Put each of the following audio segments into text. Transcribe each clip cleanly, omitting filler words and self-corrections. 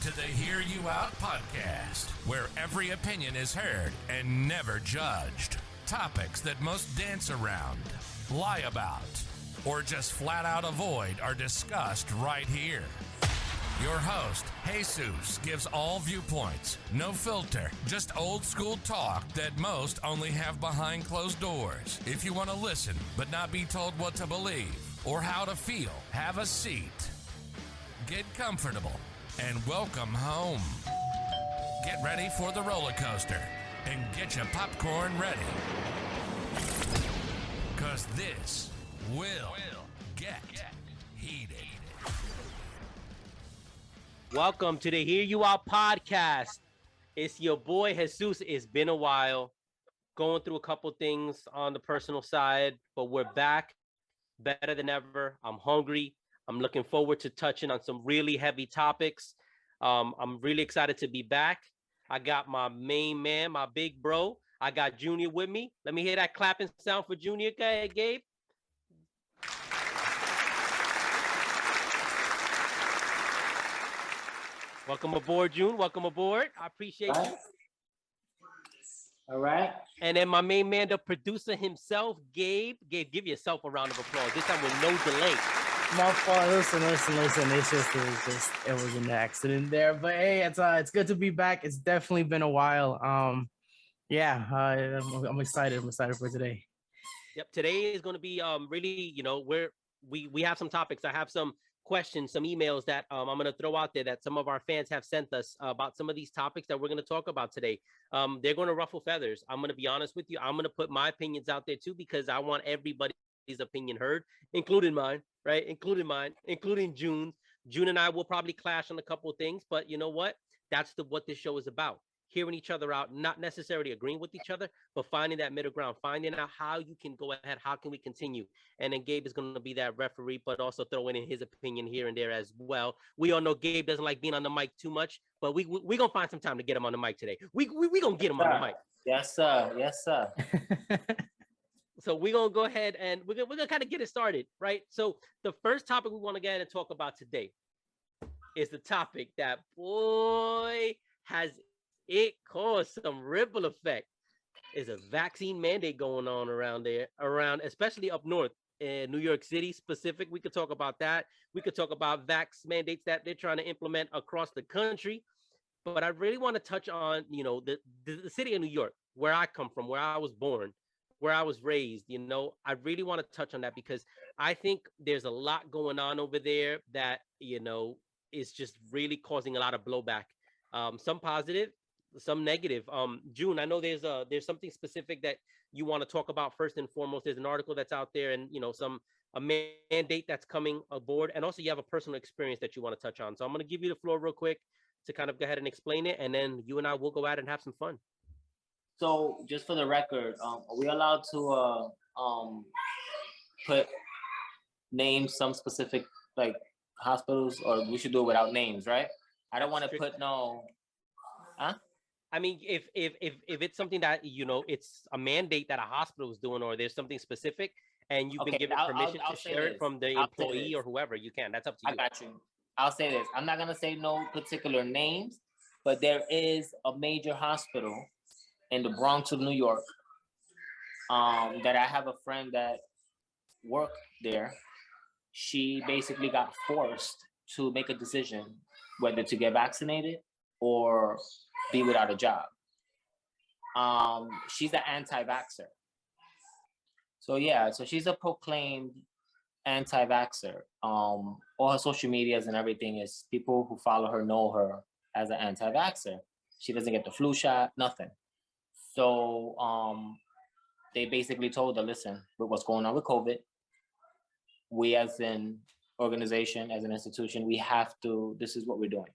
to the Hear You Out podcast, where every opinion is heard and never judged. Topics that most dance around, lie about, or just flat out avoid are discussed right here. Your host, Jesus, gives all viewpoints, no filter, just old school talk that most only have behind closed doors. If you want to listen but not be told what to believe or how to feel, have a seat. Get comfortable and welcome home. Get ready for the roller coaster and get your popcorn ready. 'Cause this will get heated. Welcome to the Hear You Out podcast. It's your boy Jesus. It's been a while, going through a couple things on the personal side, but we're back better than ever. I'm hungry. I'm looking forward to touching on some really heavy topics. I'm really excited to be back. I got my main man, my big bro. I got Junior with me. Let me hear that clapping sound for Junior, okay, Gabe? Welcome aboard, June. Welcome aboard. I appreciate you. All right. And then my main man, the producer himself, Gabe. Gabe, give yourself a round of applause. This time with no delay. My fault. Listen. It was an accident there, but hey, it's good to be back. It's definitely been a while. I'm excited. I'm excited for today. Yep. Today is going to be really, we have some topics. I have some questions, some emails that I'm going to throw out there that some of our fans have sent us about some of these topics that we're going to talk about today. They're going to ruffle feathers. I'm going to be honest with you. I'm going to put my opinions out there too, because I want everybody's opinion heard, including mine, right? Including June's. June and I will probably clash on a couple of things, but you know what? That's what this show is about. Hearing each other out, not necessarily agreeing with each other, but finding that middle ground, finding out how you can go ahead, how can we continue? And then Gabe is going to be that referee, but also throwing in his opinion here and there as well. We all know Gabe doesn't like being on the mic too much, but we going to find some time to get him on the mic today. We going to get him on the mic. Yes, sir. So we're going to go ahead and we're going to kind of get it started, right? So the first topic we want to get ahead and talk about today is the topic that, boy, has it caused some ripple effect. Is a vaccine mandate going on around especially up north in New York City specific. We could talk about that. We could talk about vax mandates that they're trying to implement across the country. But I really want to touch on, the city of New York, where I come from, where I was born, where I was raised. I really want to touch on that because I think there's a lot going on over there that, is just really causing a lot of blowback. Some positive, some negative. June, I know there's something specific that you want to talk about first and foremost. There's an article that's out there and a mandate that's coming aboard, and also you have a personal experience that you want to touch on. So I'm going to give you the floor real quick to kind of go ahead and explain it, and then you and I will go out and have some fun. So just for the record, are we allowed to put names, some specific like hospitals, or we should do it without names, right? I don't want to put no. Huh? I mean, if it's something that, it's a mandate that a hospital is doing, or there's something specific and you've been given permission to share it from the employee or whoever, you can. That's up to you. I got you. I'll say this. I'm not going to say no particular names, but there is a major hospital in the Bronx of New York that I have a friend that worked there. She basically got forced to make a decision whether to get vaccinated or be without a job. She's an anti-vaxxer. So she's a proclaimed anti-vaxxer. All her social medias and everything is people who follow her know her as an anti-vaxxer. She doesn't get the flu shot, nothing. So they basically told her, listen, with what's going on with COVID, we as an organization, as an institution, we have to, this is what we're doing.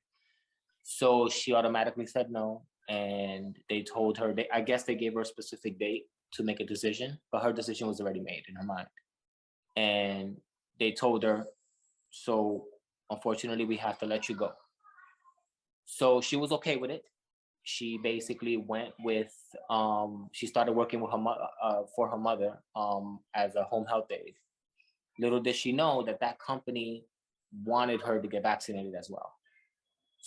So she automatically said no, and they told her, I guess they gave her a specific date to make a decision, but her decision was already made in her mind. And they told her, so unfortunately, we have to let you go. So she was okay with it. She basically went with, she started working with for her mother as a home health aide. Little did she know that company wanted her to get vaccinated as well.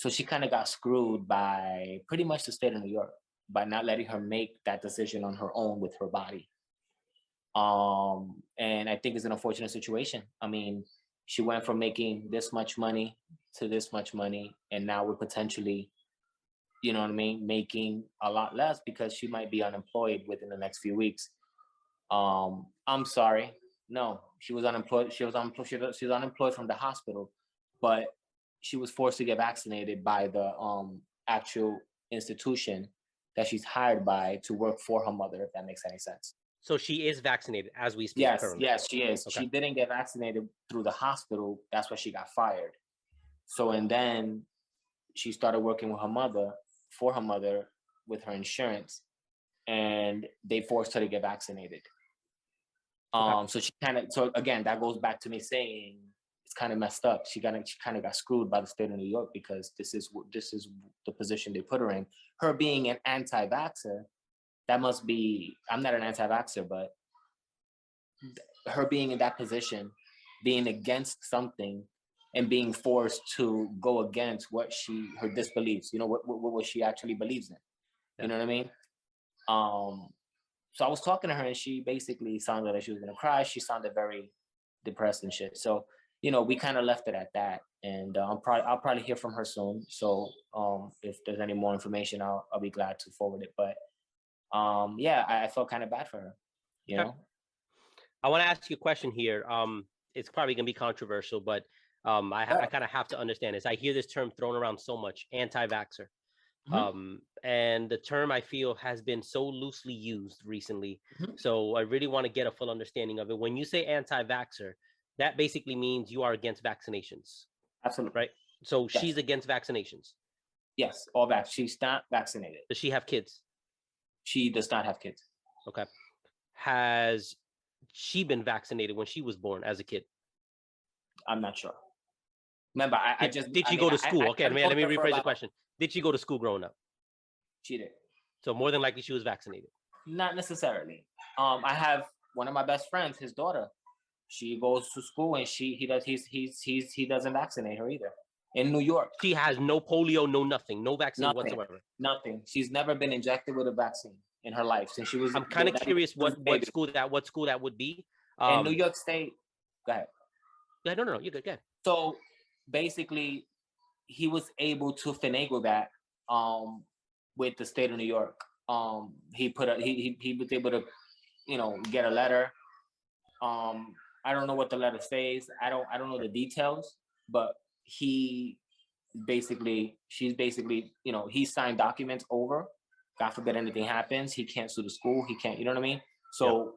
So she kind of got screwed by pretty much the state of New York by not letting her make that decision on her own with her body. And I think it's an unfortunate situation. I mean, she went from making this much money to this much money, and now we're potentially, you know what I mean, making a lot less because she might be unemployed within the next few weeks. I'm sorry. No, she was unemployed. She was unemployed. She was unemployed from the hospital, but she was forced to get vaccinated by the actual institution that she's hired by to work for her mother, if that makes any sense. So she is vaccinated as we speak Yes, currently. yes, she is. Okay. She didn't get vaccinated through the hospital. That's why she got fired. So, and then she started working with her mother, for her mother, with her insurance, and they forced her to get vaccinated. So she kind of, so again, that goes back to me saying it's kind of messed up. She kind of got screwed by the state of New York because this is the position they put her in. Her being an anti-vaxxer, that must be, I'm not an anti-vaxxer, but her being in that position, being against something and being forced to go against what her disbeliefs, what she actually believes in. You know what I mean? So I was talking to her and she basically sounded like she was gonna cry. She sounded very depressed and shit. So, we kind of left it at that. And I'll probably hear from her soon. So if there's any more information, I'll be glad to forward it. But yeah, I felt kind of bad for her, you know? I want to ask you a question here. It's probably going to be controversial, but I kind of have to understand this. I hear this term thrown around so much, anti-vaxxer. And the term I feel has been so loosely used recently. So I really want to get a full understanding of it. When you say anti-vaxxer, that basically means you are against vaccinations. Absolutely. Right? So she's against vaccinations. Yes, all that. She's not vaccinated. Does she have kids? She does not have kids. Okay. Has she been vaccinated when she was born as a kid? I'm not sure. Remember, did she go to school? Okay, man, let me rephrase the question. Did she go to school growing up? She did. So more than likely she was vaccinated. Not necessarily. I have one of my best friends, his daughter. She goes to school and he doesn't vaccinate her either. In New York. She has no polio, no nothing, no vaccine whatsoever. Nothing. She's never been injected with a vaccine in her life since she was. I'm kind of curious what school that would be. In New York State. Go ahead. Yeah, no, you're good. Go ahead. So basically, he was able to finagle that with the state of New York. He was able to, get a letter. I don't know what the letter says. I don't know the details, but she's basically, he signed documents over. God forbid anything happens, he can't sue the school. He can't, you know what I mean? So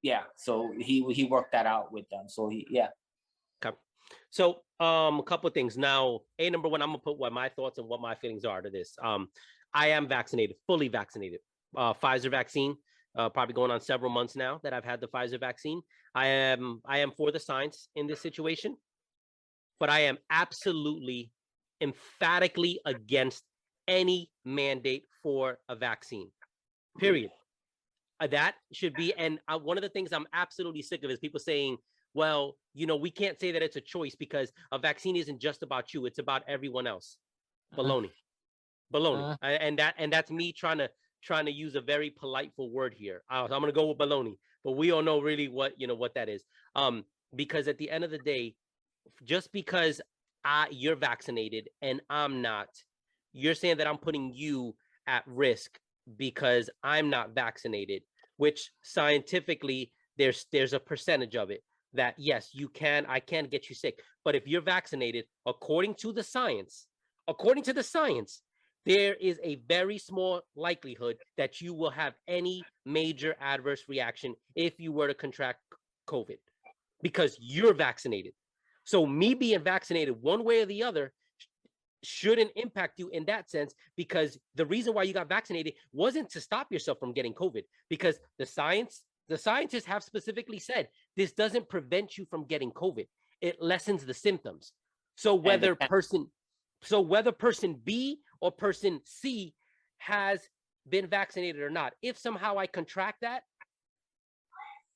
yeah, so he worked that out with them. So Okay. So a couple of things. Now, number one, I'm gonna put what my thoughts and what my feelings are to this. I am vaccinated, fully vaccinated. Pfizer vaccine, probably going on several months now that I've had the Pfizer vaccine. I am for the science in this situation, but I am absolutely emphatically against any mandate for a vaccine. Period. That should be, and one of the things I'm absolutely sick of is people saying, well, we can't say that it's a choice because a vaccine isn't just about you, it's about everyone else. Baloney. And that's me trying to use a very politeful word here. So I'm going to go with baloney, but we all know really what that is. Because at the end of the day, just because you're vaccinated and I'm not, you're saying that I'm putting you at risk because I'm not vaccinated, which scientifically there's a percentage of it that yes, I can get you sick. But if you're vaccinated, according to the science, there is a very small likelihood that you will have any major adverse reaction if you were to contract COVID because you're vaccinated. So me being vaccinated one way or the other shouldn't impact you in that sense, because the reason why you got vaccinated wasn't to stop yourself from getting COVID, because the scientists have specifically said this doesn't prevent you from getting COVID. It lessens the symptoms. So whether person B or person C has been vaccinated or not, if somehow I contract that,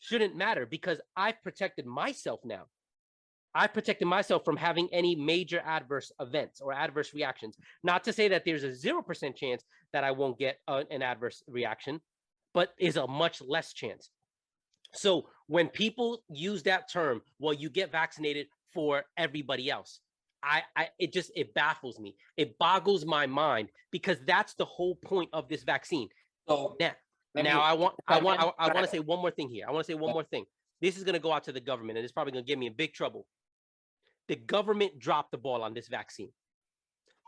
shouldn't matter because I've protected myself now. I protected myself from having any major adverse events or adverse reactions. Not to say that there's a 0% chance that I won't get an adverse reaction, but is a much less chance. So when people use that term, well, you get vaccinated for everybody else. It baffles me. It boggles my mind, because that's the whole point of this vaccine. So now I want to say one more thing here. I want to say one more thing. This is going to go out to the government, and it's probably going to get me in big trouble. The government dropped the ball on this vaccine.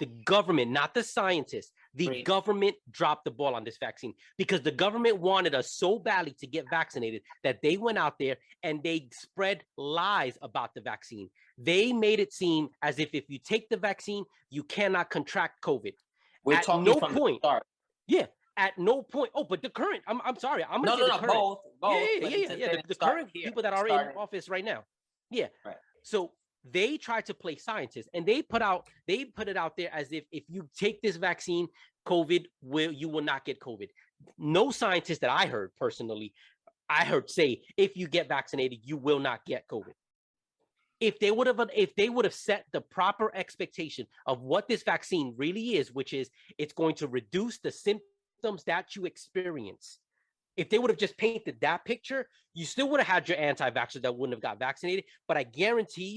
The government, not the scientists, the government dropped the ball on this vaccine, because the government wanted us so badly to get vaccinated that they went out there and they spread lies about the vaccine. They made it seem as if you take the vaccine, you cannot contract COVID. We're talking from the start. Yeah. At no point. Oh, but the current, I'm sorry. I'm going to say the current. Both. Yeah. The current people that are in office right now. Yeah. Right. So they tried to play scientists, and they put it out there as if you take this vaccine, you will not get COVID. No scientist that I heard personally, say, if you get vaccinated, you will not get COVID. If they would have set the proper expectation of what this vaccine really is, which is it's going to reduce the symptoms that you experience. If they would have just painted that picture, you still would have had your anti-vaxxers that wouldn't have got vaccinated. But I guarantee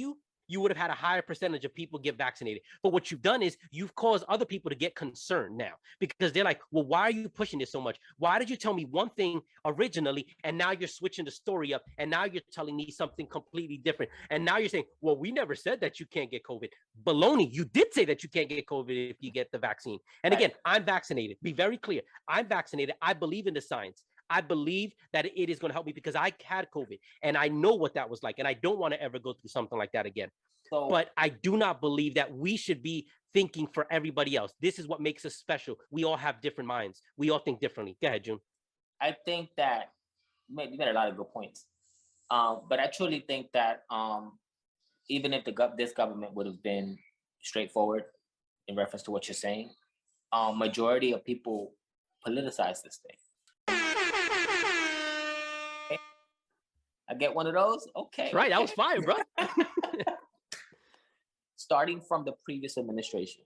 you would have had a higher percentage of people get vaccinated. But what you've done is you've caused other people to get concerned now, because they're like, well, why are you pushing this so much? Why did you tell me one thing originally, and now you're switching the story up, and now you're telling me something completely different? And now you're saying, well, we never said that you can't get COVID. Baloney, you did say that you can't get COVID if you get the vaccine. And again, I'm vaccinated. Be very clear. I'm vaccinated. I believe in the science. I believe that it is going to help me, because I had COVID and I know what that was like, and I don't want to ever go through something like that again. But I do not believe that we should be thinking for everybody else. This is what makes us special. We all have different minds. We all think differently. Go ahead, June. I think that you made a lot of good points. But I truly think that even if this government would have been straightforward in reference to what you're saying, majority of people politicize this thing. I get one of those. Okay. That's right. That was fire, bro. Starting from the previous administration,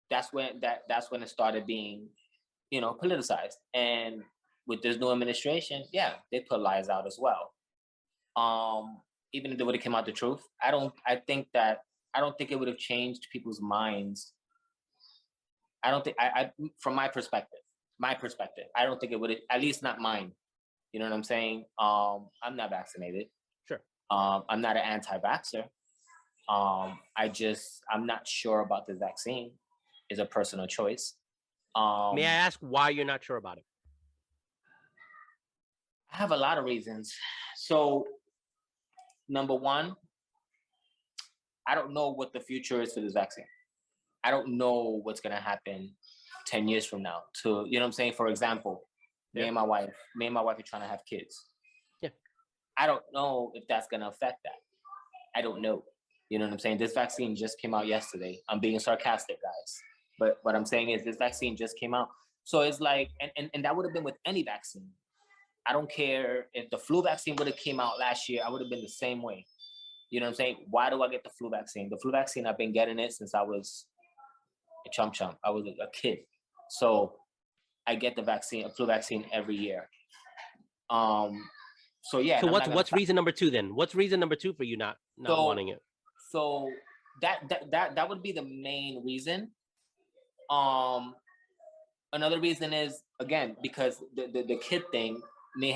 that's when it started being, politicized. And with this new administration, they put lies out as well. Even if they would have come out the truth, I don't think it would have changed people's minds. I don't think from my perspective, I don't think it would have, at least not mine. You know what I'm saying? I'm not vaccinated. Sure. I'm not an anti-vaxxer. I'm not sure about the vaccine. It's a personal choice. May I ask why you're not sure about it? I have a lot of reasons. So, number one, I don't know what the future is for this vaccine. I don't know what's going to happen 10 years from now. You know what I'm saying? For example, me and my wife are trying to have kids. Yeah. I don't know if that's going to affect that. I don't know. You know what I'm saying? This vaccine just came out yesterday. I'm being sarcastic, guys. But what I'm saying is this vaccine just came out. So it's like, and that would have been with any vaccine. I don't care if the flu vaccine would have came out last year, I would have been the same way. You know what I'm saying? Why do I get the flu vaccine? The flu vaccine, I've been getting it since I was a chump. I was a kid. So I get a flu vaccine every year. So yeah. So what's reason number two then? What's reason number two for you not wanting it? So that would be the main reason. Another reason is, again, because the kid thing, me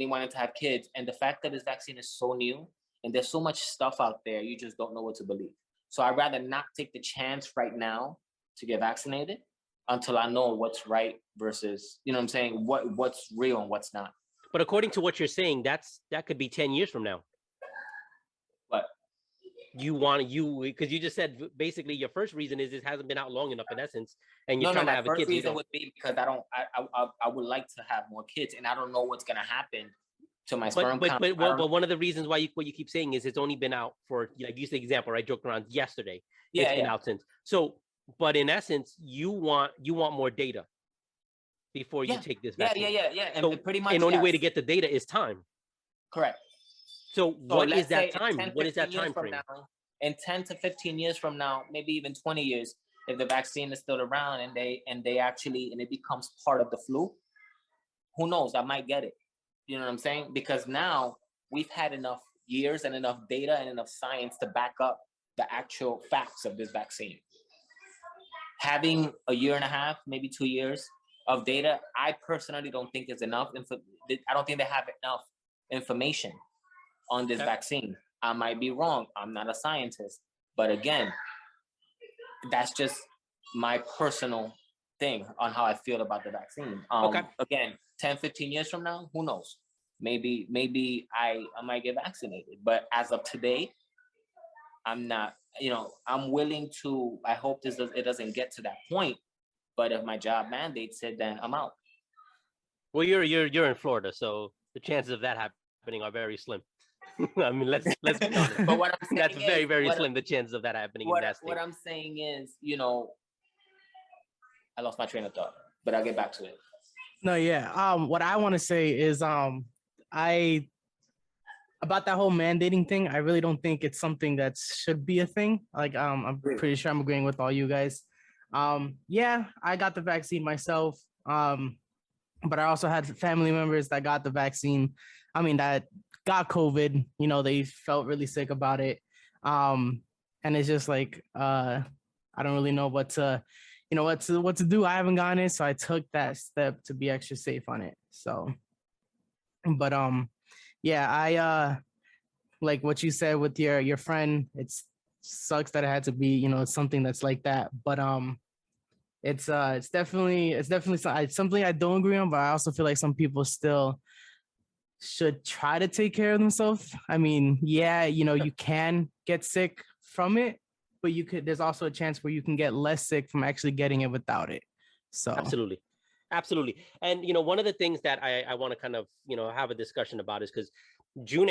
wanting to have kids, and the fact that this vaccine is so new and there's so much stuff out there, you just don't know what to believe. So I'd rather not take the chance right now to get vaccinated until I know what's right versus, you know what I'm saying, what's real and what's not. But according to what you're saying, that could be 10 years from now. What? Because you just said basically your first reason is it hasn't been out long enough in essence, and you're trying to have a kid. My first reason would be because I would like to have more kids, and I don't know what's gonna happen to my sperm count. But one of the reasons why what you keep saying is it's only been out for, like, use the example, right? Joking around yesterday. It's been out since. So, but in essence, you want more data before you take this vaccine. Yeah. And so, pretty much. And the only way to get the data is time. Correct. So So what is let's say that time? in 10, What is that 15 years time from frame? now, in 10 to 15 years from now, maybe even 20 years, if the vaccine is still around and they actually and it becomes part of the flu, who knows? I might get it. You know what I'm saying? Because now we've had enough years and enough data and enough science to back up the actual facts of this vaccine. Having a year and a half, maybe 2 years of data, I personally don't think is enough. I don't think they have enough information on this vaccine. I might be wrong. I'm not a scientist. But again, that's just my personal thing on how I feel about the vaccine. Again, 10, 15 years from now, who knows? Maybe I might get vaccinated. But as of today, I'm not, I'm willing to, I hope it doesn't get to that point. But if my job mandates it, then I'm out. Well, you're in Florida, so the chances of that happening are very slim. I mean, let's be honest. But what I'm saying that's very, is, very slim, the chances of that happening in that state. What I'm saying is, I lost my train of thought, but I'll get back to it. No, yeah. What I want to say is, I about that whole mandating thing. I really don't think it's something that should be a thing. Like, I'm pretty sure I'm agreeing with all you guys. Yeah, I got the vaccine myself. But I also had family members that got the vaccine. I mean, that got COVID. They felt really sick about it. And it's just like, I don't really know what to do. I haven't gotten it, so I took that step to be extra safe on it. So, but yeah, I like what you said with your friend. It sucks that it had to be something that's like that. But it's definitely something I don't agree on. But I also feel like some people still should try to take care of themselves. I mean, yeah, you can get sick from it, but there's also a chance where you can get less sick from actually getting it without it. So absolutely. And one of the things that I want to kind of have a discussion about is because June,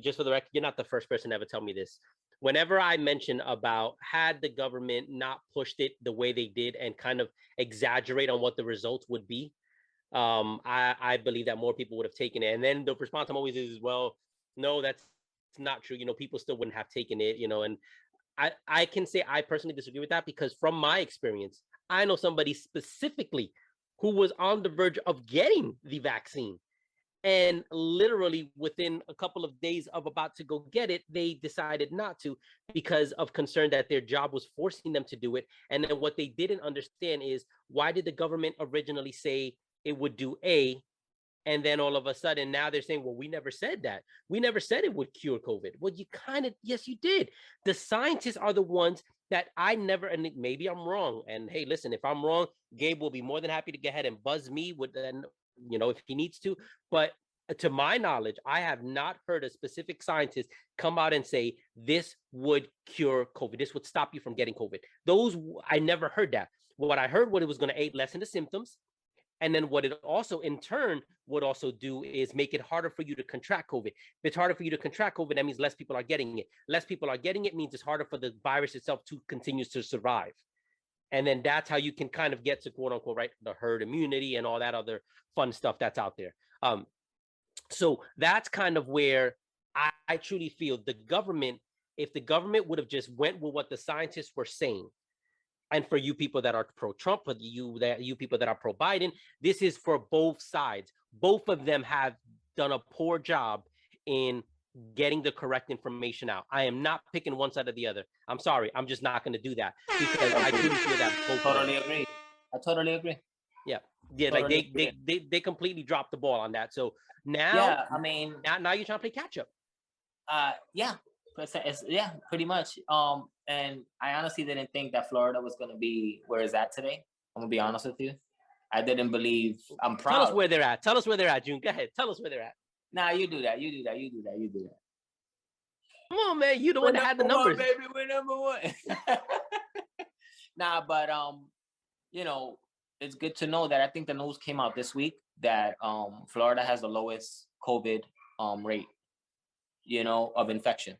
just for the record, you're not the first person to ever tell me this. Whenever I mention about had the government not pushed it the way they did and kind of exaggerate on what the results would be, I believe that more people would have taken it. And then the response I'm always is, well, no, that's not true. People still wouldn't have taken it, and I can say I personally disagree with that because from my experience, I know somebody specifically who was on the verge of getting the vaccine. And literally within a couple of days of about to go get it, they decided not to because of concern that their job was forcing them to do it. And then what they didn't understand is, why did the government originally say it would do A? And then all of a sudden now they're saying, well, we never said that. We never said it would cure COVID. Well, yes, you did. The scientists are the ones that I never, and maybe I'm wrong. And hey, listen, if I'm wrong, Gabe will be more than happy to go ahead and buzz me with, if he needs to. But to my knowledge, I have not heard a specific scientist come out and say this would cure COVID. This would stop you from getting COVID. I never heard that. What I heard, what it was going to lessen the symptoms. And then what it also in turn would also do is make it harder for you to contract COVID. If it's harder for you to contract COVID, that means less people are getting it. Less people are getting it means it's harder for the virus itself to continue to survive. And then that's how you can kind of get to quote unquote, right, the herd immunity and all that other fun stuff that's out there. So that's kind of where I truly feel the government, if the government would have just went with what the scientists were saying, and for you people that are pro-Trump, for you people that are pro-Biden, this is for both sides. Both of them have done a poor job in getting the correct information out. I am not picking one side or the other. I'm sorry. I'm just not going to do that because I truly feel that both totally agree. I totally agree. Yeah. Totally like they completely dropped the ball on that. So now, yeah, I mean, now you're trying to play catch up. Yeah, pretty much. And I honestly didn't think that Florida was going to be where it's at today. I'm gonna be honest with you. I didn't believe. I'm proud. Tell us where they're at. Tell us where they're at, June. Go ahead. Tell us where they're at. Nah, you do that. Come on, man. You the one that had the numbers. Baby, we're number one. Nah, but it's good to know that I think the news came out this week that Florida has the lowest COVID rate, of infection.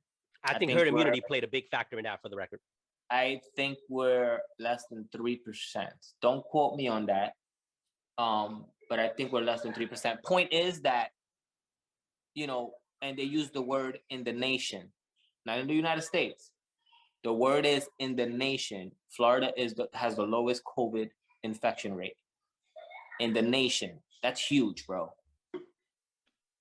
I think herd immunity played a big factor in that, for the record. I think we're less than 3%. Don't quote me on that. But I think we're less than 3%. Point is that, and they use the word in the nation, not in the United States. The word is in the nation. Florida has the lowest COVID infection rate in the nation. That's huge, bro.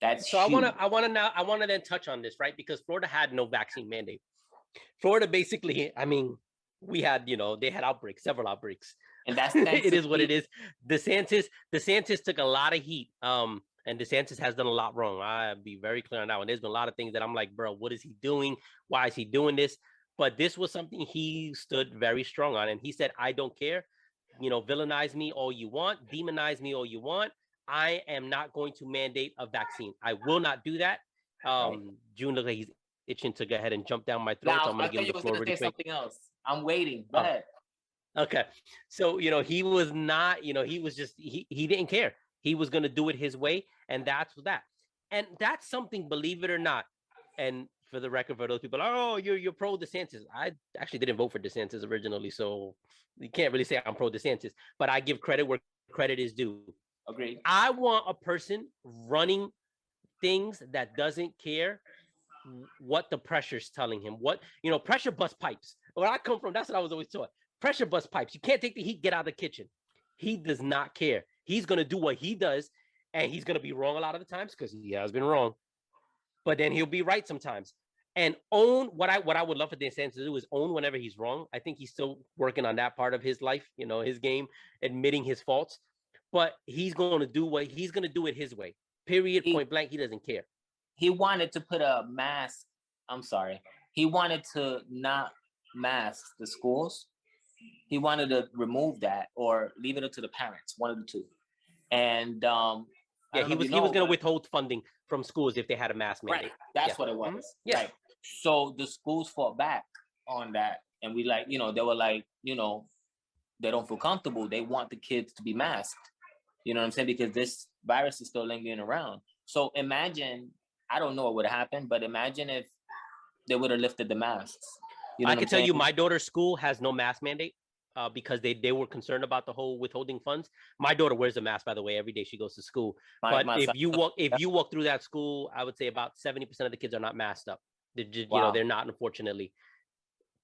That's So huge. I want to then touch on this, right? Because Florida had no vaccine mandate. Florida basically, I mean, we had, they had outbreaks, several outbreaks. And that's it is what it is. DeSantis took a lot of heat. And DeSantis has done a lot wrong. I'll be very clear on that one. There's been a lot of things that I'm like, bro, what is he doing? Why is he doing this? But this was something he stood very strong on. And he said, I don't care. Villainize me all you want, demonize me all you want. I am not going to mandate a vaccine. I will not do that. June looks like he's itching to go ahead and jump down my throat. Now, so I'm going to give him the floor really quick. Something else. I'm waiting. Go ahead. Okay. So, he was not, he was just, he didn't care. He was going to do it his way. And that's that. And that's something, believe it or not. And for the record, for those people, oh, you're pro DeSantis. I actually didn't vote for DeSantis originally. So you can't really say I'm pro DeSantis, but I give credit where credit is due. Agreed. I want a person running things that doesn't care what the pressure's telling him. What, pressure bust pipes. Where I come from, that's what I was always taught. Pressure bust pipes. You can't take the heat, get out of the kitchen. He does not care. He's going to do what he does, and he's going to be wrong a lot of the times because he has been wrong. But then he'll be right sometimes. And own what I would love for DeSantis to do is own whenever he's wrong. I think he's still working on that part of his life, his game, admitting his faults. But he's going to do it his way. Period. Point blank. He doesn't care. He wanted to put a mask. He wanted to not mask the schools. He wanted to remove that or leave it up to the parents, one of the two. And he was going to withhold funding from schools if they had a mask mandate. Right. That's what it was. Mm-hmm. Yeah. Right. So the schools fought back on that, and we they were like, they don't feel comfortable. They want the kids to be masked. You know what I'm saying? Because this virus is still lingering around. So imagine, I don't know what would have happened, but imagine if they would have lifted the masks. I can tell you my daughter's school has no mask mandate because they were concerned about the whole withholding funds. My daughter wears a mask, by the way, every day she goes to school. But if you walk through that school, I would say about 70% of the kids are not masked up. They're just, they're not, unfortunately.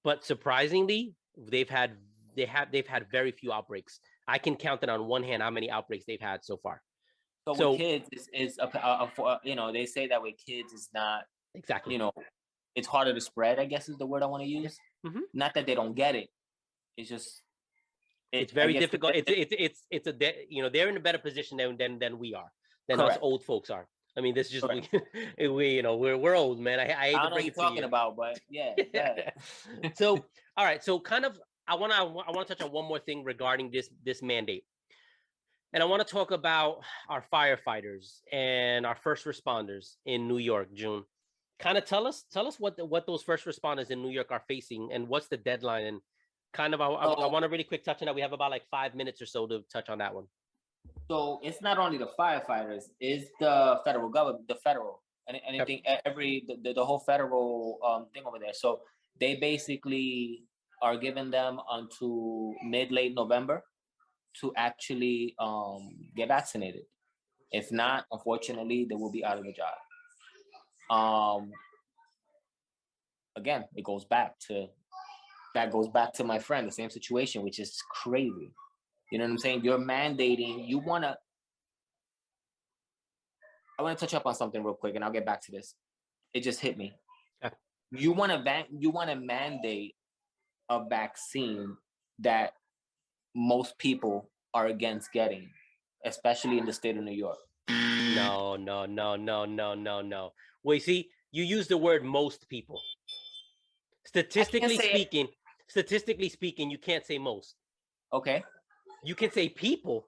But surprisingly, they've had very few outbreaks. I can count it on one hand how many outbreaks they've had so far. So with kids is they say that with kids is not exactly. It's harder to spread, I guess is the word I want to use. Mm-hmm. Not that they don't get it. It's just it's very difficult. They're in a better position than we are, than Correct. Us old folks are. I mean, this is just we're old, man. I hate to bring it to you. I don't know what you're talking about, but yeah. So all right, so kind of I want to touch on one more thing regarding this mandate. And I want to talk about our firefighters and our first responders in New York, June. Kind of tell us what those first responders in New York are facing and what's the deadline. And kind of, I want to really quick touch on that. We have about like 5 minutes or so to touch on that one. So it's not only the firefighters, it's the federal government, anything, the whole federal thing over there. So they basically are giving them until late November to actually get vaccinated. If not, unfortunately, they will be out of the job. Again, it goes back to my friend, the same situation, which is crazy. You know what I'm saying? You're mandating, I want to touch up on something real quick and I'll get back to this. It just hit me. Yeah. You want to mandate a vaccine that most people are against getting, especially in the state of New York. No. Well, you see, you use the word most people. Statistically speaking, you can't say most. Okay. You can say people.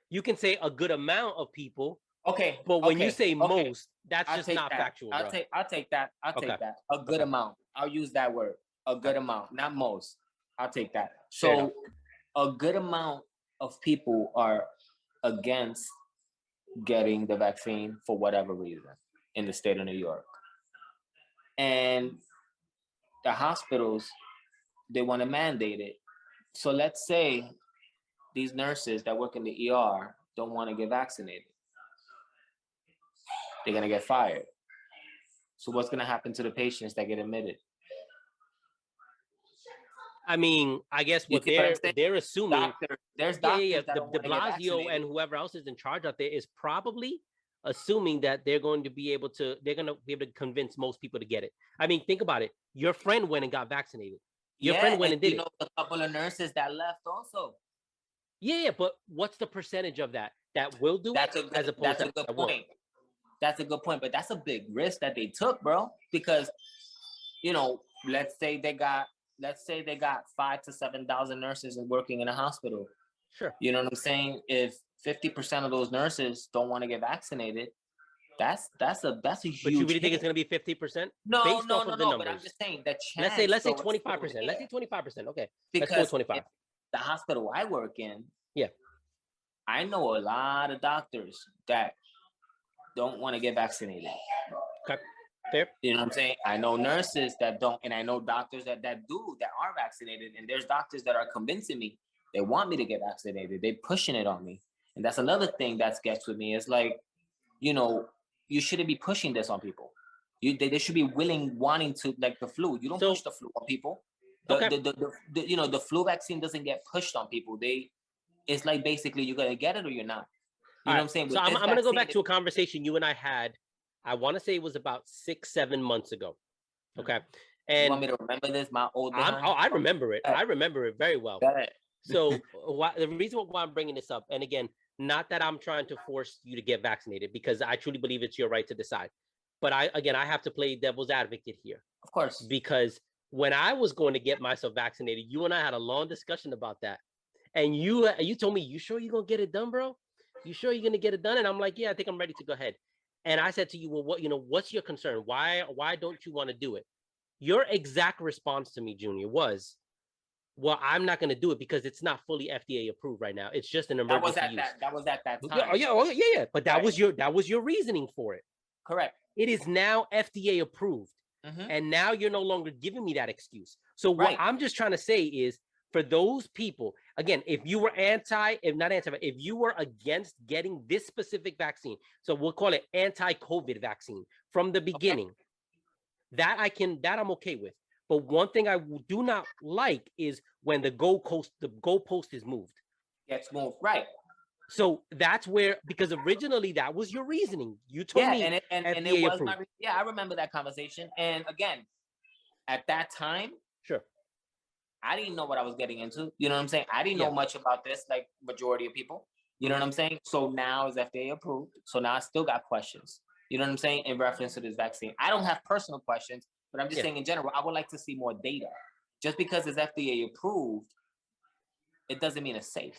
You can say a good amount of people. Okay. But when you say most, that's just not factual, bro. I'll take that. That. A good amount. I'll use that word. A good amount, not most. I'll take that. So a good amount of people are against getting the vaccine for whatever reason in the state of New York. And the hospitals, they want to mandate it. So let's say these nurses that work in the ER don't want to get vaccinated. They're going to get fired. So what's going to happen to the patients that get admitted? I mean, I guess You what see what I'm saying? they're assuming. There's Yeah, doctors that De don't want to get Blasio vaccinated. and whoever else is in charge out there is probably assuming that they're going to be able to convince most people to get it. I mean, think about it. Your friend went and got vaccinated. Your friend went and did you know, it. a couple of nurses that left also. Yeah, but what's the percentage of that will do That's it a good, as opposed that's to a good that point. won't? That's a good point, but that's a big risk that they took, bro. Because, you know, let's say they got 5,000 to 7,000 nurses working in a hospital. Sure. You know what I'm saying? If 50% of those nurses don't want to get vaccinated, that's a huge. But you really hit. think it's going to be 50%? No, based no, off no, of the no. numbers. But I'm just saying that Let's chance. say 25%. Let's say 25%. Okay. Because let's go 25. The hospital I work in, yeah, I know a lot of doctors that don't want to get vaccinated. Okay. Fair. You know what I'm saying? I know nurses that don't, and I know doctors that are vaccinated, and there's doctors that are convincing me they want me to get vaccinated. They're pushing it on me. And that's another thing that gets with me. It's like, you know, you shouldn't be pushing this on people. They should be wanting to, like the flu. You don't push the flu on people. The flu vaccine doesn't get pushed on people. It's like basically you're gonna get it or you're not. You know what I'm saying? So I'm gonna go back to a conversation you and I had. I want to say it was about 6-7 months ago. Okay. And you want me to remember this? My old. I remember it. I remember it very well. So the reason why I'm bringing this up, and again, not that I'm trying to force you to get vaccinated, because I truly believe it's your right to decide. But I have to play devil's advocate here. Of course. Because when I was going to get myself vaccinated, you and I had a long discussion about that. And you told me, you sure you're going to get it done, bro? You sure you're going to get it done? And I'm like, yeah, I think I'm ready to go ahead. And I said to you, well, what's your concern? Why don't you want to do it? Your exact response to me, Junior, was, well, I'm not going to do it because it's not fully FDA approved right now. It's just an emergency use. That was at that time. Yeah. But that was your reasoning for it. Correct. It is now FDA approved. Mm-hmm. And now you're no longer giving me that excuse. So what I'm just trying to say is, for those people, again, if you were if you were against getting this specific vaccine, so we'll call it anti-COVID vaccine from the beginning, that I'm okay with. But one thing I do not like is when the goalpost is moved. Gets moved, right? So that's where, because originally that was your reasoning. You told me, and it was approved. I remember that conversation. And again, at that time, sure, I didn't know what I was getting into. You know what I'm saying? I didn't know much about this, like majority of people. You know what I'm saying? So now it's FDA approved. So now I still got questions. You know what I'm saying? In reference to this vaccine. I don't have personal questions, but I'm just saying in general, I would like to see more data. Just because it's FDA approved, it doesn't mean it's safe.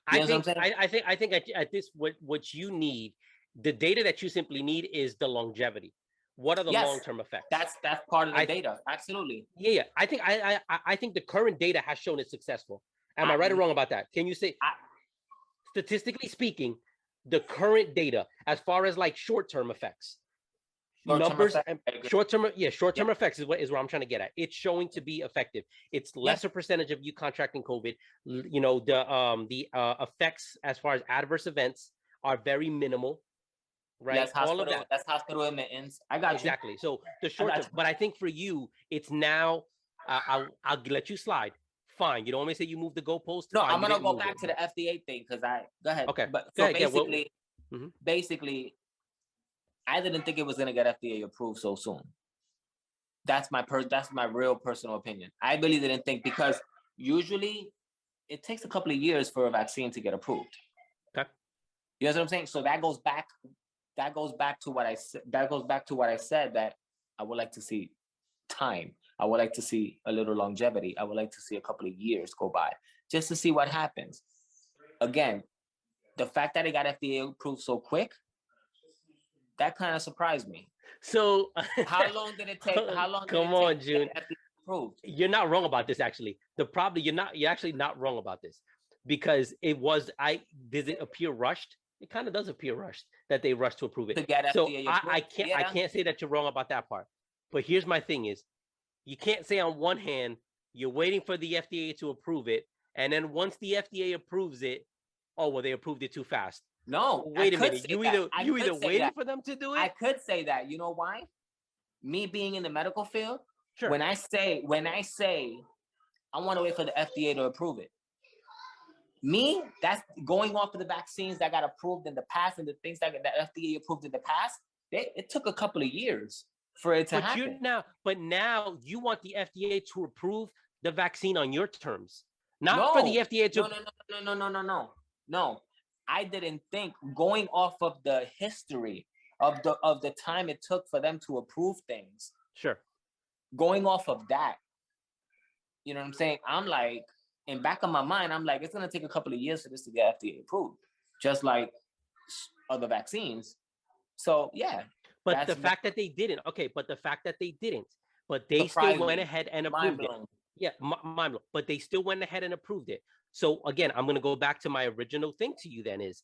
I think at this, what you need, the data that you simply need is the longevity. What are the long-term effects? That's part of the data. Absolutely. Yeah. I think the current data has shown it's successful. Am I right or wrong about that? Can you say, statistically speaking, the current data as far as like short-term effects, short-term effects is what I'm trying to get at. It's showing to be effective. It's lesser percentage of you contracting COVID. You know, the effects as far as adverse events are very minimal. Right. All of that. That's hospital admittance. I got exactly. So the short term, but I think for you, it's now. I'll let you slide. Fine. You don't want me to say you moved the goalpost. No, I'm gonna go back to the FDA thing because go ahead. Okay. But so basically, I didn't think it was gonna get FDA approved so soon. That's my real personal opinion. I really didn't think, because usually it takes a couple of years for a vaccine to get approved. Okay. You know what I'm saying? So that goes back to what I said. That goes back to what I said, that I would like to see time. I would like to see a little longevity. I would like to see a couple of years go by just to see what happens. Again, the fact that it got FDA approved so quick, that kind of surprised me. So how long did it take? Come on, June. You're not wrong about this, actually. You're actually not wrong about this, because does it appear rushed? It kind of does appear rushed that they rushed to approve it. So I can't say that you're wrong about that part. But here's my thing is, you can't say on one hand, you're waiting for the FDA to approve it, and then once the FDA approves it, oh, well, they approved it too fast. No, Wait a minute. You either waited for them to do it. I could say that. You know why? Me being in the medical field, Sure. when I say I want to wait for the FDA to approve it. Me, that's going off of the vaccines that got approved in the past and the things that FDA approved in the past. It took a couple of years for it to happen. But now you want the FDA to approve the vaccine on your terms, not for the FDA to. No. I didn't think, going off of the history of the time it took for them to approve things. Sure. Going off of that, you know what I'm saying? I'm like, in back of my mind, I'm like, it's gonna take a couple of years for this to get FDA approved, just like other vaccines. So yeah. But the fact that they didn't, but they still went ahead and approved it. Yeah, mind blown. But they still went ahead and approved it. So again, I'm gonna go back to my original thing to you. Then is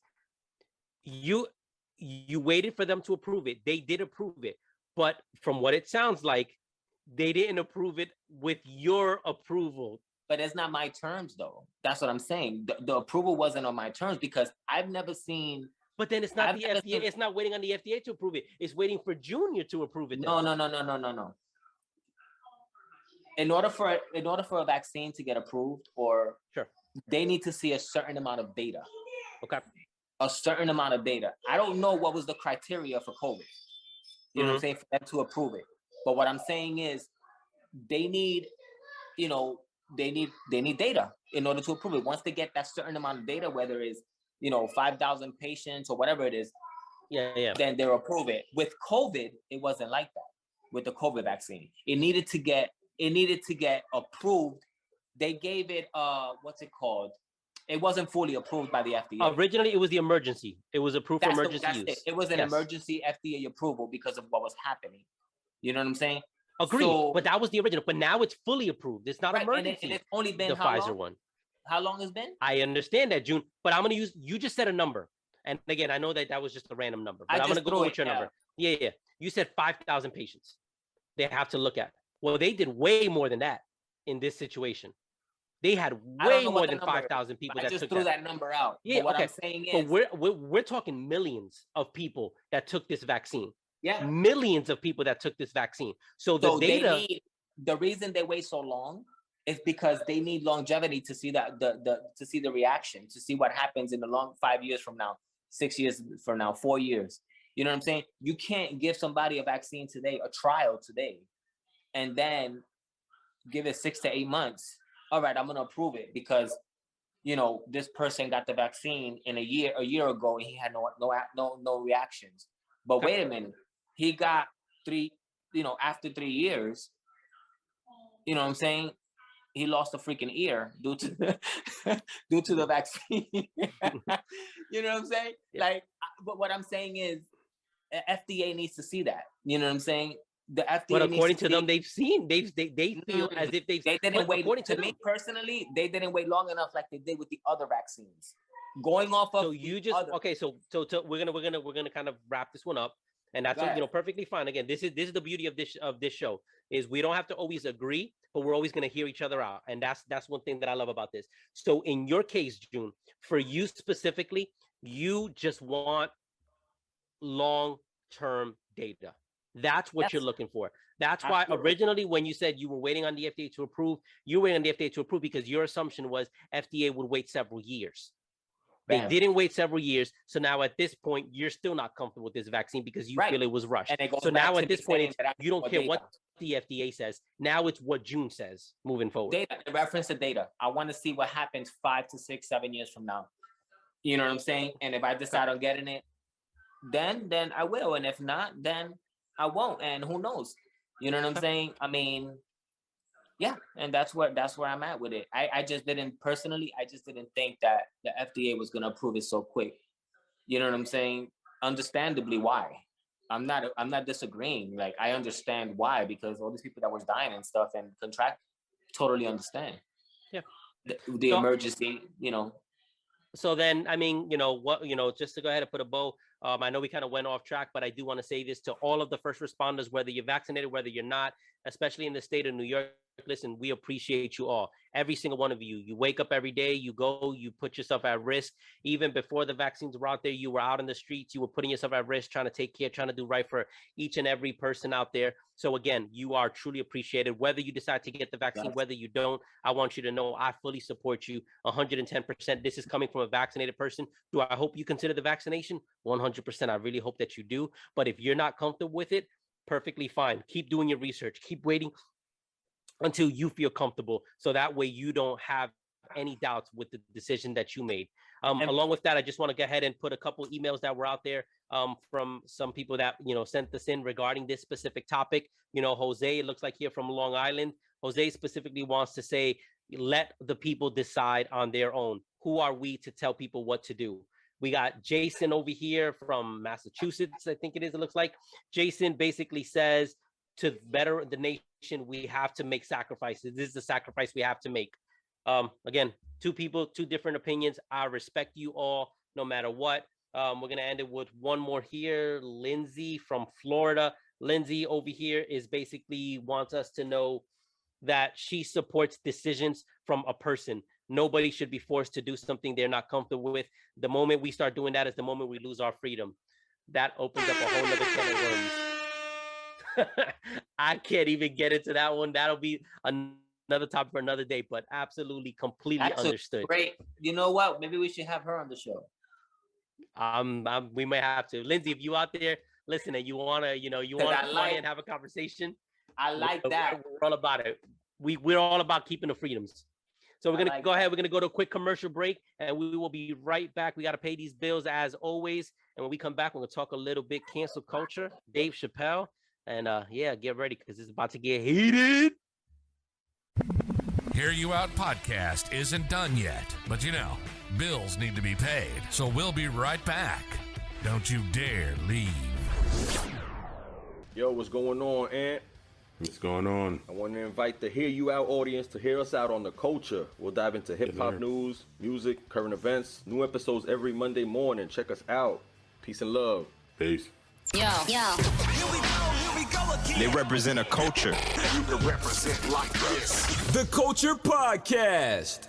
you waited for them to approve it. They did approve it, but from what it sounds like, they didn't approve it with your approval. But it's not my terms, though. That's what I'm saying. The approval wasn't on my terms because I've never seen. But then it's not the FDA. It's not waiting on the FDA to approve it. It's waiting for Junior to approve it. No. In order for a vaccine to get approved, they need to see a certain amount of data. Okay. A certain amount of data. I don't know what was the criteria for COVID. You know what I'm saying, for them to approve it. But what I'm saying is, they need data in order to approve it. Once they get that certain amount of data, whether it's 5,000 patients or whatever it is, then they'll approve it. With COVID, it wasn't like that. With the COVID vaccine, it needed to get approved. They gave it what's it called? It wasn't fully approved by the FDA. Originally, it was the emergency. It was approved for emergency use. It was an emergency FDA approval because of what was happening. You know what I'm saying? Agreed. So, but that was the original. But now it's fully approved. It's not emergency. And it's only been the Pfizer one. How long has been? I understand that, June. But I'm going to use. You just said a number, and again, I know that was just a random number. But I'm going to go with your number. Yeah. You said 5,000 patients. They have to look at. Well, they did way more than that in this situation. They had way more than 5,000 people that just threw that number out. Yeah, but what I'm saying is, but we're talking millions of people that took this vaccine. Yeah, millions of people that took this vaccine. So the data. The reason they wait so long is because they need longevity to see that to see the reaction, to see what happens in the long 5 years from now, 6 years from now, 4 years. You know what I'm saying? You can't give somebody a vaccine today, a trial today, and then give it 6 to 8 months. All right, I'm going to approve it because, this person got the vaccine in a year ago and he had no reactions. But wait a minute, he got after 3 years, you know what I'm saying? He lost a freaking ear due to the vaccine. You know what I'm saying? Yeah. But what I'm saying is, FDA needs to see that. You know what I'm saying? The FDA. But according to them, they've seen. They feel as if they didn't wait. According to me personally, they didn't wait long enough like they did with the other vaccines. Going off of. So you just okay. So we're gonna kind of wrap this one up. And that's perfectly fine. Again, this is the beauty of this show is we don't have to always agree, but we're always going to hear each other out. And that's one thing that I love about this. So in your case, June, for you specifically, you just want long-term data. That's what you're looking for. That's why originally when you said you were waiting on the FDA to approve, you were waiting on the FDA to approve because your assumption was FDA would wait several years. They didn't wait several years. So now at this point, you're still not comfortable with this vaccine because you feel it was rushed. So now at this point, you don't care what the FDA says. Now it's what June says moving forward. Data, reference to data. I want to see what happens 5 to 6, 7 years from now. You know what I'm saying? And if I decide on getting it, then I will. And if not, then I won't. And who knows? You know what I'm saying? I mean, yeah, and that's where I'm at with it. I just didn't think that the FDA was gonna approve it so quick. You know what I'm saying? Understandably, why? I'm not disagreeing. Like, I understand why, because all these people that was dying and stuff and contract, totally understand. Yeah. The emergency, So then, I mean, just to go ahead and put a bow I know we kind of went off track, but I do want to say this to all of the first responders, whether you're vaccinated, whether you're not, especially in the state of New York. Listen, we appreciate you all, every single one of you. You wake up every day, you go, you put yourself at risk. Even before the vaccines were out there, you were out in the streets, you were putting yourself at risk, trying to take care, trying to do right for each and every person out there. So again, you are truly appreciated. Whether you decide to get the vaccine, whether you don't, I want you to know I fully support you 110%. This is coming from a vaccinated person. Do I hope you consider the vaccination? 100%. I really hope that you do. But if you're not comfortable with it, perfectly fine. Keep doing your research. Keep waiting until you feel comfortable, so that way you don't have any doubts with the decision that you made. Along with that, I just want to go ahead and put a couple emails that were out there from some people that sent us in regarding this specific topic. Jose, it looks like here from Long Island. Jose specifically wants to say, let the people decide on their own. Who are we to tell people what to do? We got Jason over here from Massachusetts, I think it looks like. Jason basically says, to better the nation, we have to make sacrifices. This is the sacrifice we have to make. Again, two people, two different opinions. I respect you all, no matter what. We're going to end it with one more here. Lindsay from Florida. Lindsay over here is basically wants us to know that she supports decisions from a person. Nobody should be forced to do something they're not comfortable with. The moment we start doing that is the moment we lose our freedom. That opens up a whole nother can of worms. I can't even get into that one. That'll be another topic for another day, but absolutely, completely understood. Great. You know what? Maybe we should have her on the show. We may have to. Lindsay, if you out there listening, you wanna, and have a conversation. I like that. We're all about it. We're all about keeping the freedoms. So we're gonna go ahead. We're gonna go to a quick commercial break, and we will be right back. We got to pay these bills as always, and when we come back, we're gonna talk a little bit cancel culture, Dave Chappelle. And get ready because it's about to get heated. Hear You Out podcast isn't done yet, but bills need to be paid. So we'll be right back. Don't you dare leave. Yo, what's going on, Ant? What's going on? I want to invite the Hear You Out audience to hear us out on the culture. We'll dive into hip-hop news, music, current events, new episodes every Monday morning. Check us out. Peace and love. Peace. Yo. Here we go again. They represent a culture. You can represent like this. The Culture Podcast.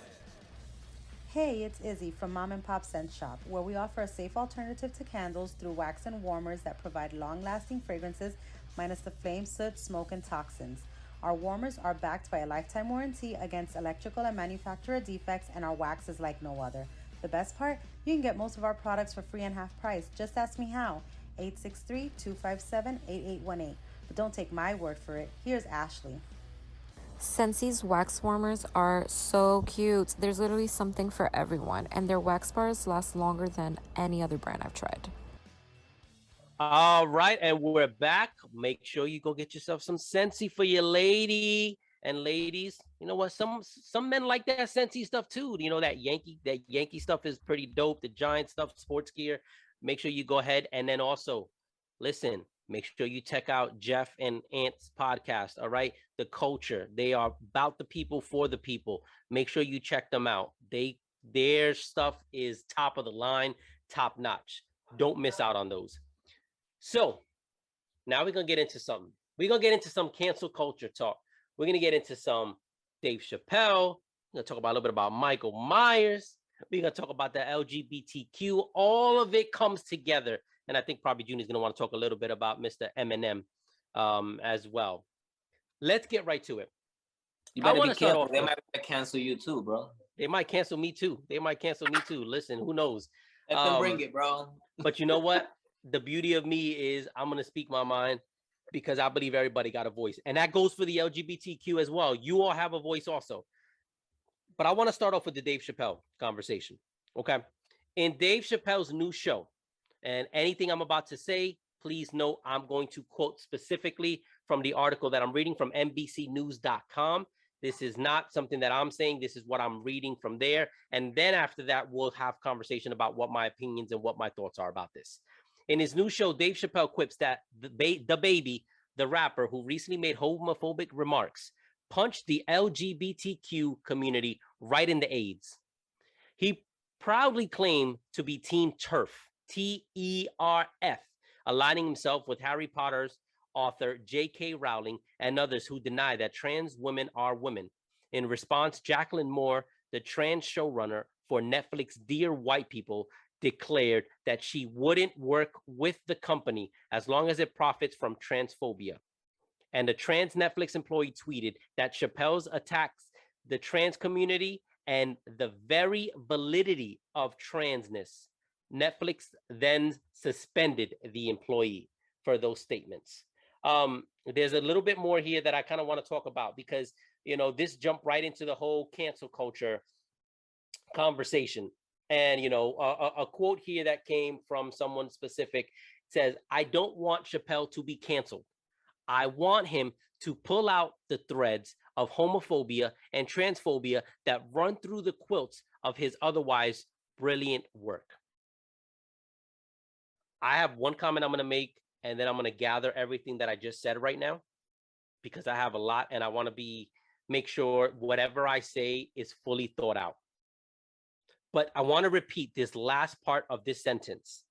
Hey, it's Izzy from Mom and Pop Scent Shop, where we offer a safe alternative to candles through wax and warmers that provide long-lasting fragrances minus the flame, soot, smoke, and toxins. Our warmers are backed by a lifetime warranty against electrical and manufacturer defects, and our wax is like no other. The best part? You can get most of our products for free and half price. Just ask me how. 863-257-8818. But don't take my word for it. Here's Ashley. Scentsi's wax warmers are so cute. There's literally something for everyone, and their wax bars last longer than any other brand I've tried. All right, and we're back. Make sure you go get yourself some Scentsy for your lady. And ladies, you know what? Some men like that Scentsy stuff too. That Yankee stuff is pretty dope. The Giant stuff, sports gear. Make sure you go ahead and then also listen. Make sure you check out Jeff and Ant's podcast. All right, The Culture. They are about the people for the people. Make sure you check them out. Their stuff is top of the line, top notch. Don't miss out on those. So now we're gonna get into something. We're gonna get into some cancel culture talk. We're gonna get into some Dave Chappelle. We're gonna talk about a little bit about Michael Myers. We're going to talk about the LGBTQ. All of it comes together. And I think probably Junior's going to want to talk a little bit about Mr. Eminem as well. Let's get right to it. You better be careful. They might cancel you too, bro. They might cancel me too. Listen, who knows? Let them bring it, bro. But you know what? The beauty of me is I'm going to speak my mind because I believe everybody got a voice. And that goes for the LGBTQ as well. You all have a voice also. But I want to start off with the Dave Chappelle conversation, okay? In Dave Chappelle's new show, and anything I'm about to say, please note I'm going to quote specifically from the article that I'm reading from NBCnews.com. This is not something that I'm saying. This is what I'm reading from there. And then after that, we'll have conversation about what my opinions and what my thoughts are about this. In his new show, Dave Chappelle quips that the baby, the rapper who recently made homophobic remarks, punched the LGBTQ community right in the AIDS. He proudly claimed to be Team TERF, TERF, aligning himself with Harry Potter's author J.K. Rowling and others who deny that trans women are women. In response, Jacqueline Moore, the trans showrunner for Netflix Dear White People, declared that she wouldn't work with the company as long as it profits from transphobia. And a trans Netflix employee tweeted that Chappelle's attacks the trans community and the very validity of transness. Netflix then suspended the employee for those statements. There's a little bit more here that I kind of want to talk about because, you know, this jumped right into the whole cancel culture conversation. And, you know, a quote here that came from someone specific says, "I don't want Chappelle to be canceled. I want him to pull out the threads of homophobia and transphobia that run through the quilts of his otherwise brilliant work." I have one comment I'm going to make, and then I'm going to gather everything that I just said right now, because I have a lot and I want to make sure whatever I say is fully thought out. But I want to repeat this last part of this sentence.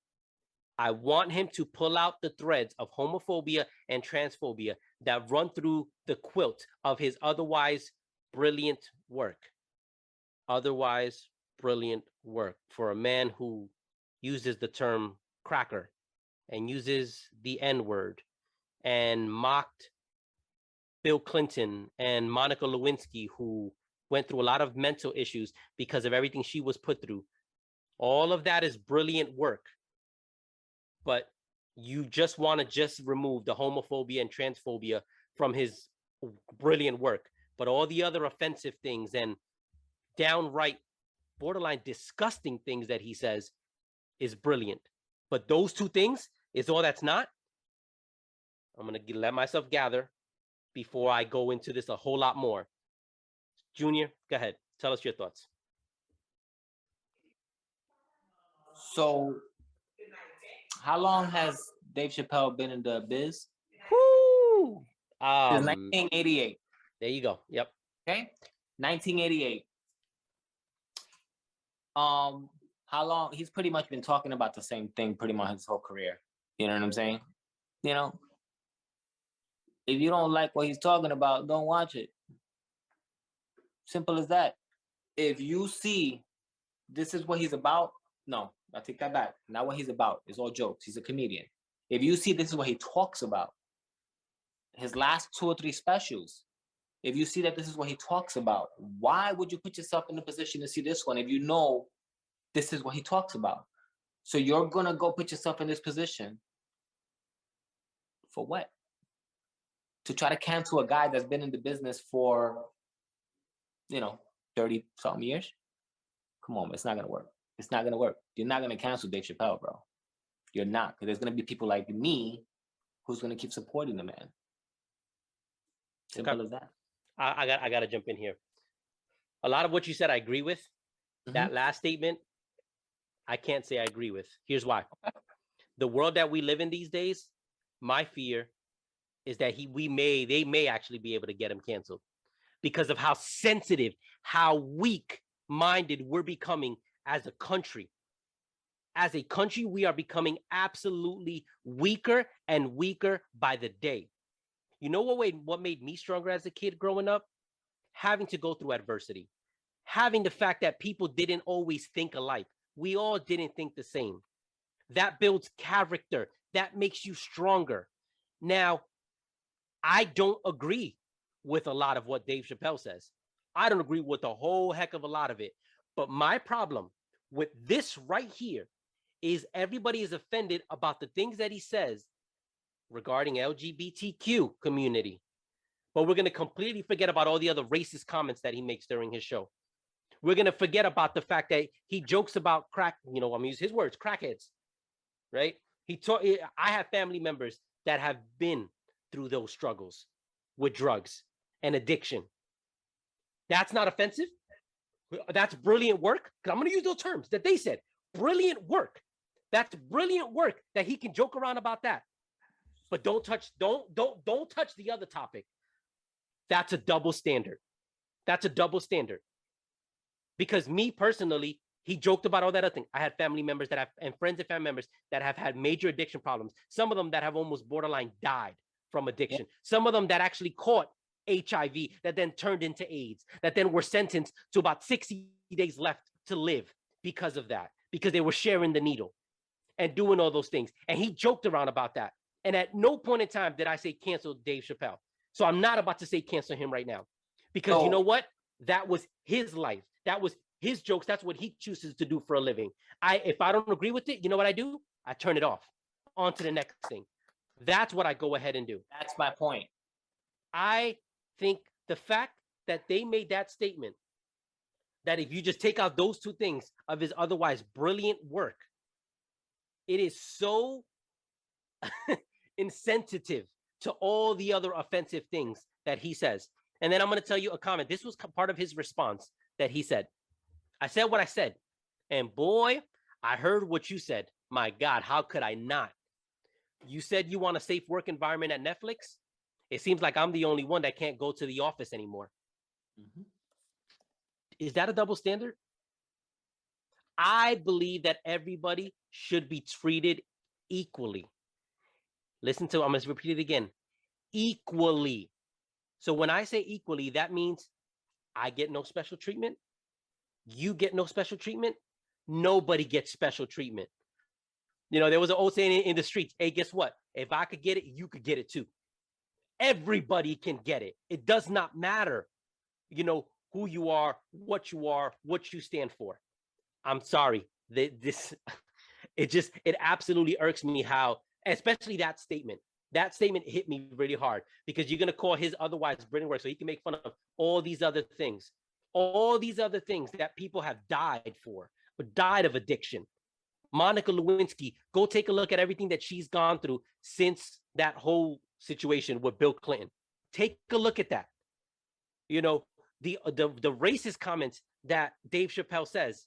I want him to pull out the threads of homophobia and transphobia that run through the quilt of his otherwise brilliant work. Otherwise brilliant work for a man who uses the term cracker and uses the N-word and mocked Bill Clinton and Monica Lewinsky, who went through a lot of mental issues because of everything she was put through. All of that is brilliant work. But you just want to just remove the homophobia and transphobia from his brilliant work. But all the other offensive things and downright borderline disgusting things that he says is brilliant. But those two things is all that's not. I'm going to let myself gather before I go into this a whole lot more. Junior, go ahead. Tell us your thoughts. So, how long has Dave Chappelle been in the biz? Woo! Since 1988. There you go. Yep. Okay, 1988. How long? He's pretty much been talking about the same thing pretty much his whole career. You know what I'm saying? You know, if you don't like what he's talking about, don't watch it. Simple as that. If you see this is what he's about, no, I take that back. Not what he's about. It's all jokes. He's a comedian. If you see this is what he talks about, his last 2 or 3 specials, if you see that this is what he talks about, why would you put yourself in a position to see this one if you know this is what he talks about? So you're going to go put yourself in this position for what? To try to cancel a guy that's been in the business for, 30 something years? Come on, it's not going to work. It's not going to work. You're not going to cancel Dave Chappelle, bro. You're not. Because there's going to be people like me who's going to keep supporting the man. Simple as that. I got to jump in here. A lot of what you said, I agree with. Mm-hmm. That last statement, I can't say I agree with. Here's why. The world that we live in these days, my fear is that they may actually be able to get him canceled because of how sensitive, how weak-minded we're becoming as a country. As a country, we are becoming absolutely weaker and weaker by the day. You know what made me stronger as a kid growing up? Having to go through adversity. Having the fact that people didn't always think alike. We all didn't think the same. That builds character. That makes you stronger. Now, I don't agree with a lot of what Dave Chappelle says. I don't agree with a whole heck of a lot of it. But my problem with this right here is everybody is offended about the things that he says regarding LGBTQ community. But we're going to completely forget about all the other racist comments that he makes during his show. We're going to forget about the fact that he jokes about crack, I'm going to use his words, crackheads, right? I have family members that have been through those struggles with drugs and addiction. That's not offensive. That's brilliant work. Because I'm going to use those terms that they said. Brilliant work. That's brilliant work that he can joke around about that. But don't touch the other topic. That's a double standard. That's a double standard. Because me personally, He joked about all that other thing. I had family members and friends and family members that have had major addiction problems. Some of them that have almost borderline died from addiction. Yeah. Some of them that actually caught HIV that then turned into AIDS, that then were sentenced to about 60 days left to live because of that, because they were sharing the needle and doing all those things. And he joked around about that. And at no point in time did I say cancel Dave Chappelle. So I'm not about to say cancel him right now, because you know what? That was his life. That was his jokes. That's what he chooses to do for a living. If I don't agree with it, you know what I do? I turn it off. On to the next thing. That's what I go ahead and do. That's my point. I think the fact that they made that statement, that if you just take out those two things of his otherwise brilliant work, it is so insensitive to all the other offensive things that he says. And then I'm going to tell you a comment. This was part of his response that he said. I said what I said. And boy, I heard what you said. My God, how could I not? You said you want a safe work environment at Netflix. It seems like I'm the only one that can't go to the office anymore. Mm-hmm. Is that a double standard? I believe that everybody should be treated equally. Listen to, I'm going to repeat it again. Equally. So when I say equally, that means I get no special treatment. You get no special treatment. Nobody gets special treatment. You know, there was an old saying in the streets, hey, guess what? If I could get it, you could get it too. Everybody can get it. It does not matter, you know, who you are, what you stand for. I'm sorry. It absolutely irks me how, especially that statement. That statement hit me really hard, because you're going to call his otherwise brilliant work so he can make fun of all these other things that people have died for, or died of addiction. Monica Lewinsky, go take a look at everything that she's gone through since that whole situation with Bill Clinton. Take a look at that. You know, the racist comments that Dave Chappelle says,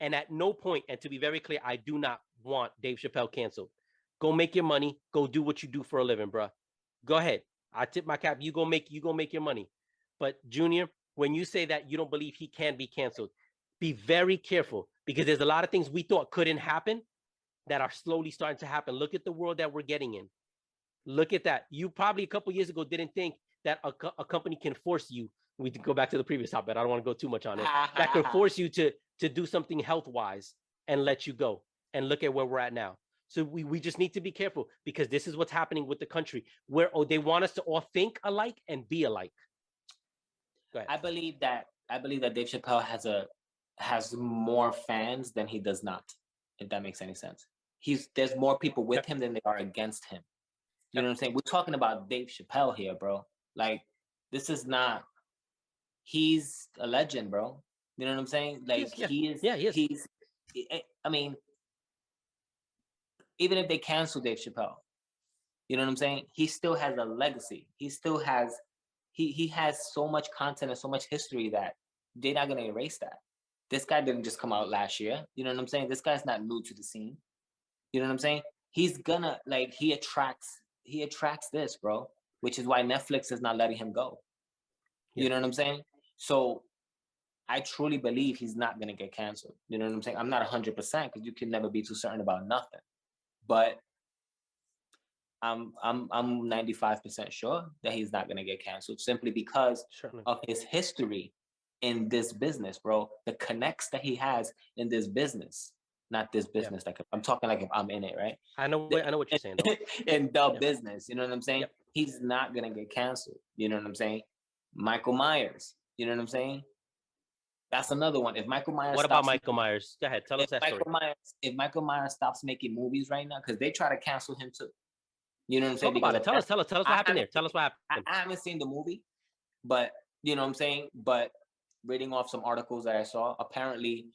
and at no point, and to be very clear, I do not want Dave Chappelle canceled. Go make your money. Go do what you do for a living, bro. Go ahead. I tip my cap. You go make your money. But Junior, when you say that you don't believe he can be canceled, be very careful, because there's a lot of things we thought couldn't happen that are slowly starting to happen. Look at the world that we're getting in. Look at that. You probably a couple years ago didn't think that a company can force you. We can go back to the previous topic. I don't want to go too much on it. That could force you to do something health-wise and let you go. And look at where we're at now. So we just need to be careful, because this is what's happening with the country, where they want us to all think alike and be alike. Go ahead. I believe that Dave Chappelle has more fans than he does not, if that makes any sense. There's more people with him than they are against him. You know what I'm saying? We're talking about Dave Chappelle here, bro. Like, this is not, he's a legend, bro. You know what I'm saying? Like, he is. I mean, even if they cancel Dave Chappelle, you know what I'm saying? He still has a legacy. He still has, he has so much content and so much history that they're not going to erase that. This guy didn't just come out last year. You know what I'm saying? This guy's not new to the scene. You know what I'm saying? He's gonna, like, he attracts this, bro, which is why Netflix is not letting him go. You know what I'm saying? So I truly believe he's not gonna get canceled. You know what I'm saying? I'm not 100%, because you can never be too certain about nothing. But I'm 95% sure that he's not gonna get canceled, simply because of his history in this business, bro. The connects that he has in this business. Not this business. Like, I'm talking like if I'm in it, right? I know what you're saying, though. In the business, you know what I'm saying? He's not gonna get canceled. You know what I'm saying? Michael Myers, you know what I'm saying? That's another one. If Michael Myers, what about Michael Myers? Go ahead, tell us that story. If Michael Myers stops making movies right now, because they try to cancel him too. You know what I'm saying? Talk about it. Tell us what happened there. Tell us what happened. I haven't seen the movie, but you know what I'm saying? But reading off some articles that I saw, apparently,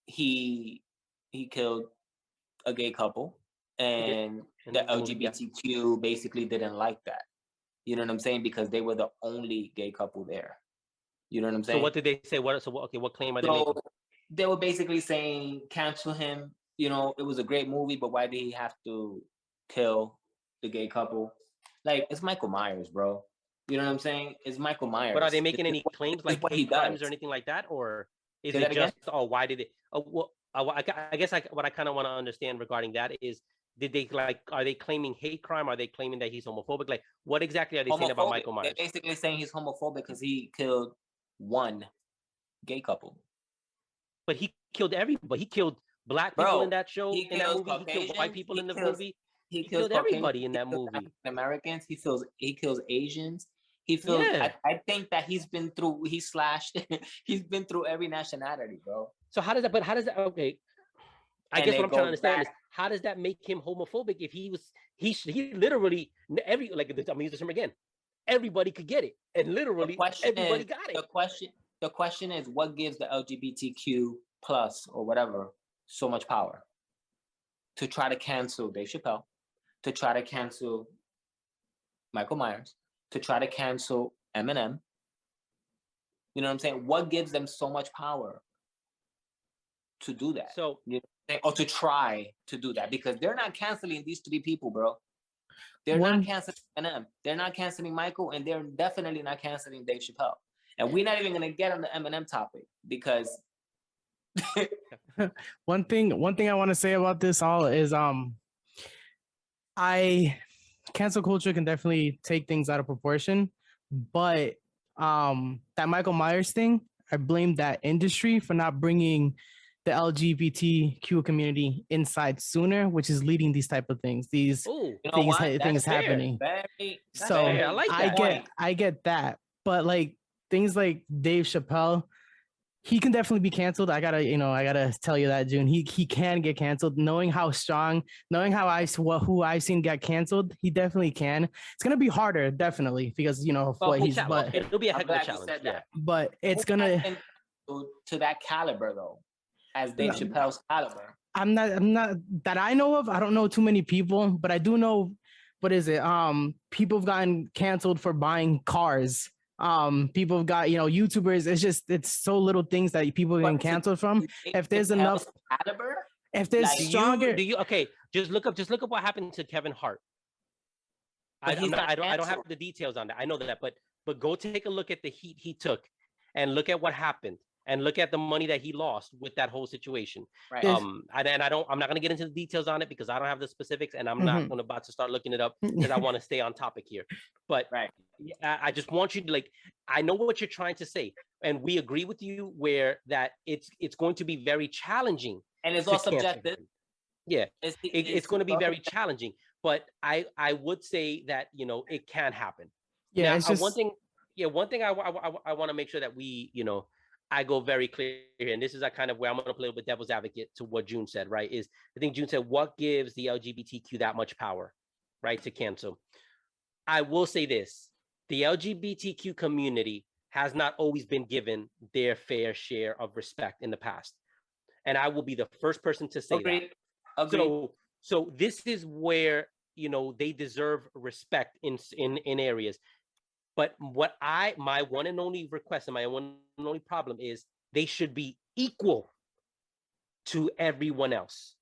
he killed a gay couple, and the LGBTQ basically didn't like that. You know what I'm saying? Because they were the only gay couple there. You know what I'm saying? So what did they say? What claim are they making? They were basically saying, cancel him. You know, it was a great movie, but why did he have to kill the gay couple? Like, it's Michael Myers, bro. You know what I'm saying? It's Michael Myers. But are they making any claims like hate crimes or anything like that, or? Is Say it that again? just why did it? Well, I guess what I kind of want to understand regarding that is, did they are they claiming hate crime? Are they claiming that he's homophobic? Like, what exactly are they saying about Michael Myers? They're basically saying he's homophobic because he killed one gay couple. But he killed everybody. He killed black people in that show, in that movie. He killed white people in the movie. He killed everybody in that movie. Americans. He kills Asians. He feels. Yeah. I think that he's been through. He slashed. He's been through every nationality, bro. So how does that? But how does that? Okay. I guess what I'm trying to understand is, how does that make him homophobic if he literally I'm gonna use this term again. Everybody could get it, and literally everybody got it. The question is, what gives the LGBTQ plus or whatever so much power to try to cancel Dave Chappelle, to try to cancel Michael Myers, to try to cancel Eminem? You know what I'm saying? What gives them so much power to do that? So, or to try to do that, because they're not canceling these three people, bro. They're not canceling Eminem. They're not canceling Michael, and they're definitely not canceling Dave Chappelle. And we're not even gonna get on the Eminem topic because one thing I want to say about this all is cancel culture can definitely take things out of proportion, but that Michael Myers thing, I blame that industry for not bringing the LGBTQ community inside sooner, which is leading these type of things. These things happening. So I get that, but like things like Dave Chappelle, he can definitely be canceled. I gotta tell you that, June. He can get canceled. Knowing how strong, knowing how who I've seen get canceled, he definitely can. It's gonna be harder, definitely, because what he's. But it'll be a heck of a challenge. Yeah. But it's gonna to that caliber though, as Dave Chappelle's caliber. I'm not that I know of. I don't know too many people, but I do know. What is it? People have gotten canceled for buying cars. People have got YouTubers. It's so little things that people get canceled from. If there's enough caliber, if there's stronger, just look up what happened to Kevin Hart. I don't have the details on that. I know that, but go take a look at the heat he took, and look at what happened, and look at the money that he lost with that whole situation. Right. I'm not going to get into the details on it because I don't have the specifics, and I'm not about to start looking it up because I want to stay on topic here. But I just want you to I know what you're trying to say, and we agree with you where that it's going to be very challenging, and it's all subjective. Yeah, it's going to be very challenging, but I would say that it can happen. Yeah, now, one thing I want to make sure that we I go very clear here, and this is kind of where I'm going to play a little bit devil's advocate to what June said, right? Is I think June said, what gives the LGBTQ that much power, right, to cancel? I will say this: the LGBTQ community has not always been given their fair share of respect in the past, and I will be the first person to say that. Agreed. So this is where they deserve respect in areas. But my one and only request and my one and only problem is they should be equal to everyone else,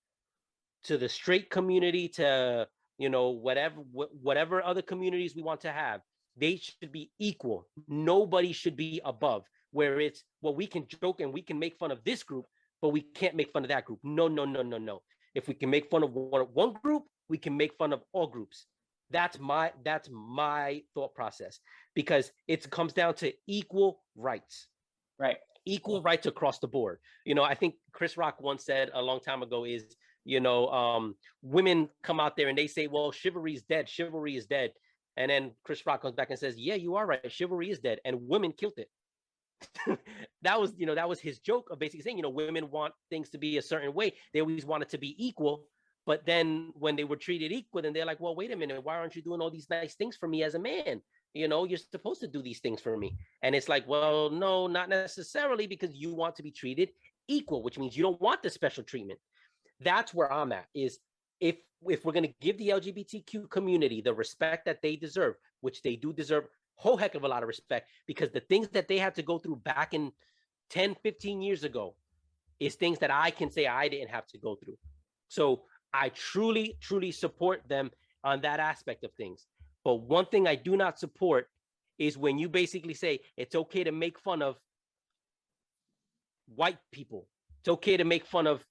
to the straight community, to whatever other communities we want to have. They should be equal. Nobody should be above. Where it's we can joke and we can make fun of this group, but we can't make fun of that group. No. If we can make fun of one group, we can make fun of all groups. That's my thought process, because it comes down to equal rights, right? Equal rights across the board. I think Chris Rock once said a long time ago is, women come out there and they say, well, chivalry is dead. And then Chris Rock comes back and says, yeah, you are right. Chivalry is dead. And women killed it. that was his joke of basically saying, women want things to be a certain way. They always want it to be equal. But then when they were treated equal, then they're like, well, wait a minute, why aren't you doing all these nice things for me as a man? You're supposed to do these things for me. And it's like, well, no, not necessarily, because you want to be treated equal, which means you don't want the special treatment. That's where I'm at, is if we're going to give the LGBTQ community the respect that they deserve, which they do deserve a whole heck of a lot of respect, because the things that they had to go through back in 10, 15 years ago is things that I can say I didn't have to go through. So I truly, truly support them on that aspect of things. But one thing I do not support is when you basically say it's okay to make fun of white people. It's okay to make fun of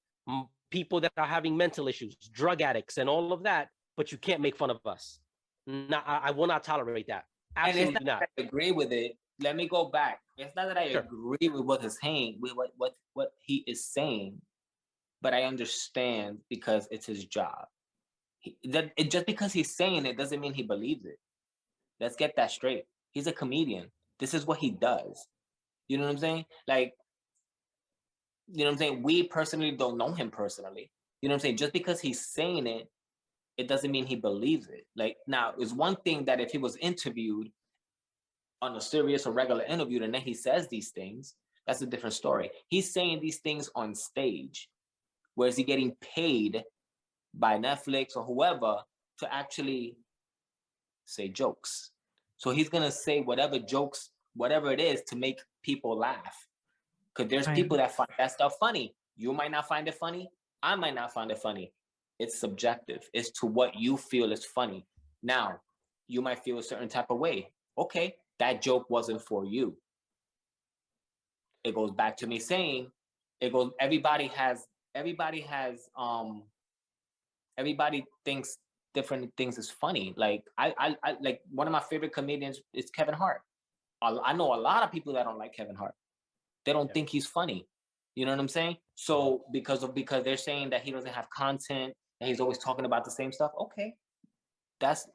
people that are having mental issues, drug addicts, and all of that, but you can't make fun of us. I will not tolerate that. Absolutely and it's not. not. I agree with it. Let me go back. It's not that I Sure. agree with what he's saying, with what he is saying, but I understand because it's his job. Just because he's saying it doesn't mean he believes it. Let's get that straight. He's a comedian. This is what he does. You know what I'm saying? Like, you know what I'm saying? We personally don't know him personally. You know what I'm saying? Just because he's saying it, it doesn't mean he believes it. Like, now, it's one thing that if he was interviewed on a serious or regular interview and then he says these things, that's a different story. He's saying these things on stage. Where is he getting paid by Netflix or whoever to actually say jokes? So he's gonna say whatever jokes, whatever it is, to make people laugh. Because there's people that find that stuff funny. You might not find it funny. I might not find it funny. It's subjective. It's to what you feel is funny. Now, you might feel a certain type of way. Okay, that joke wasn't for you. It goes back to me saying, everybody thinks different things is funny. Like I like, one of my favorite comedians is Kevin Hart. I know a lot of people that don't like Kevin Hart. They don't think he's funny. You know what I'm saying? So because they're saying that he doesn't have content and he's always talking about the same stuff. Okay, that's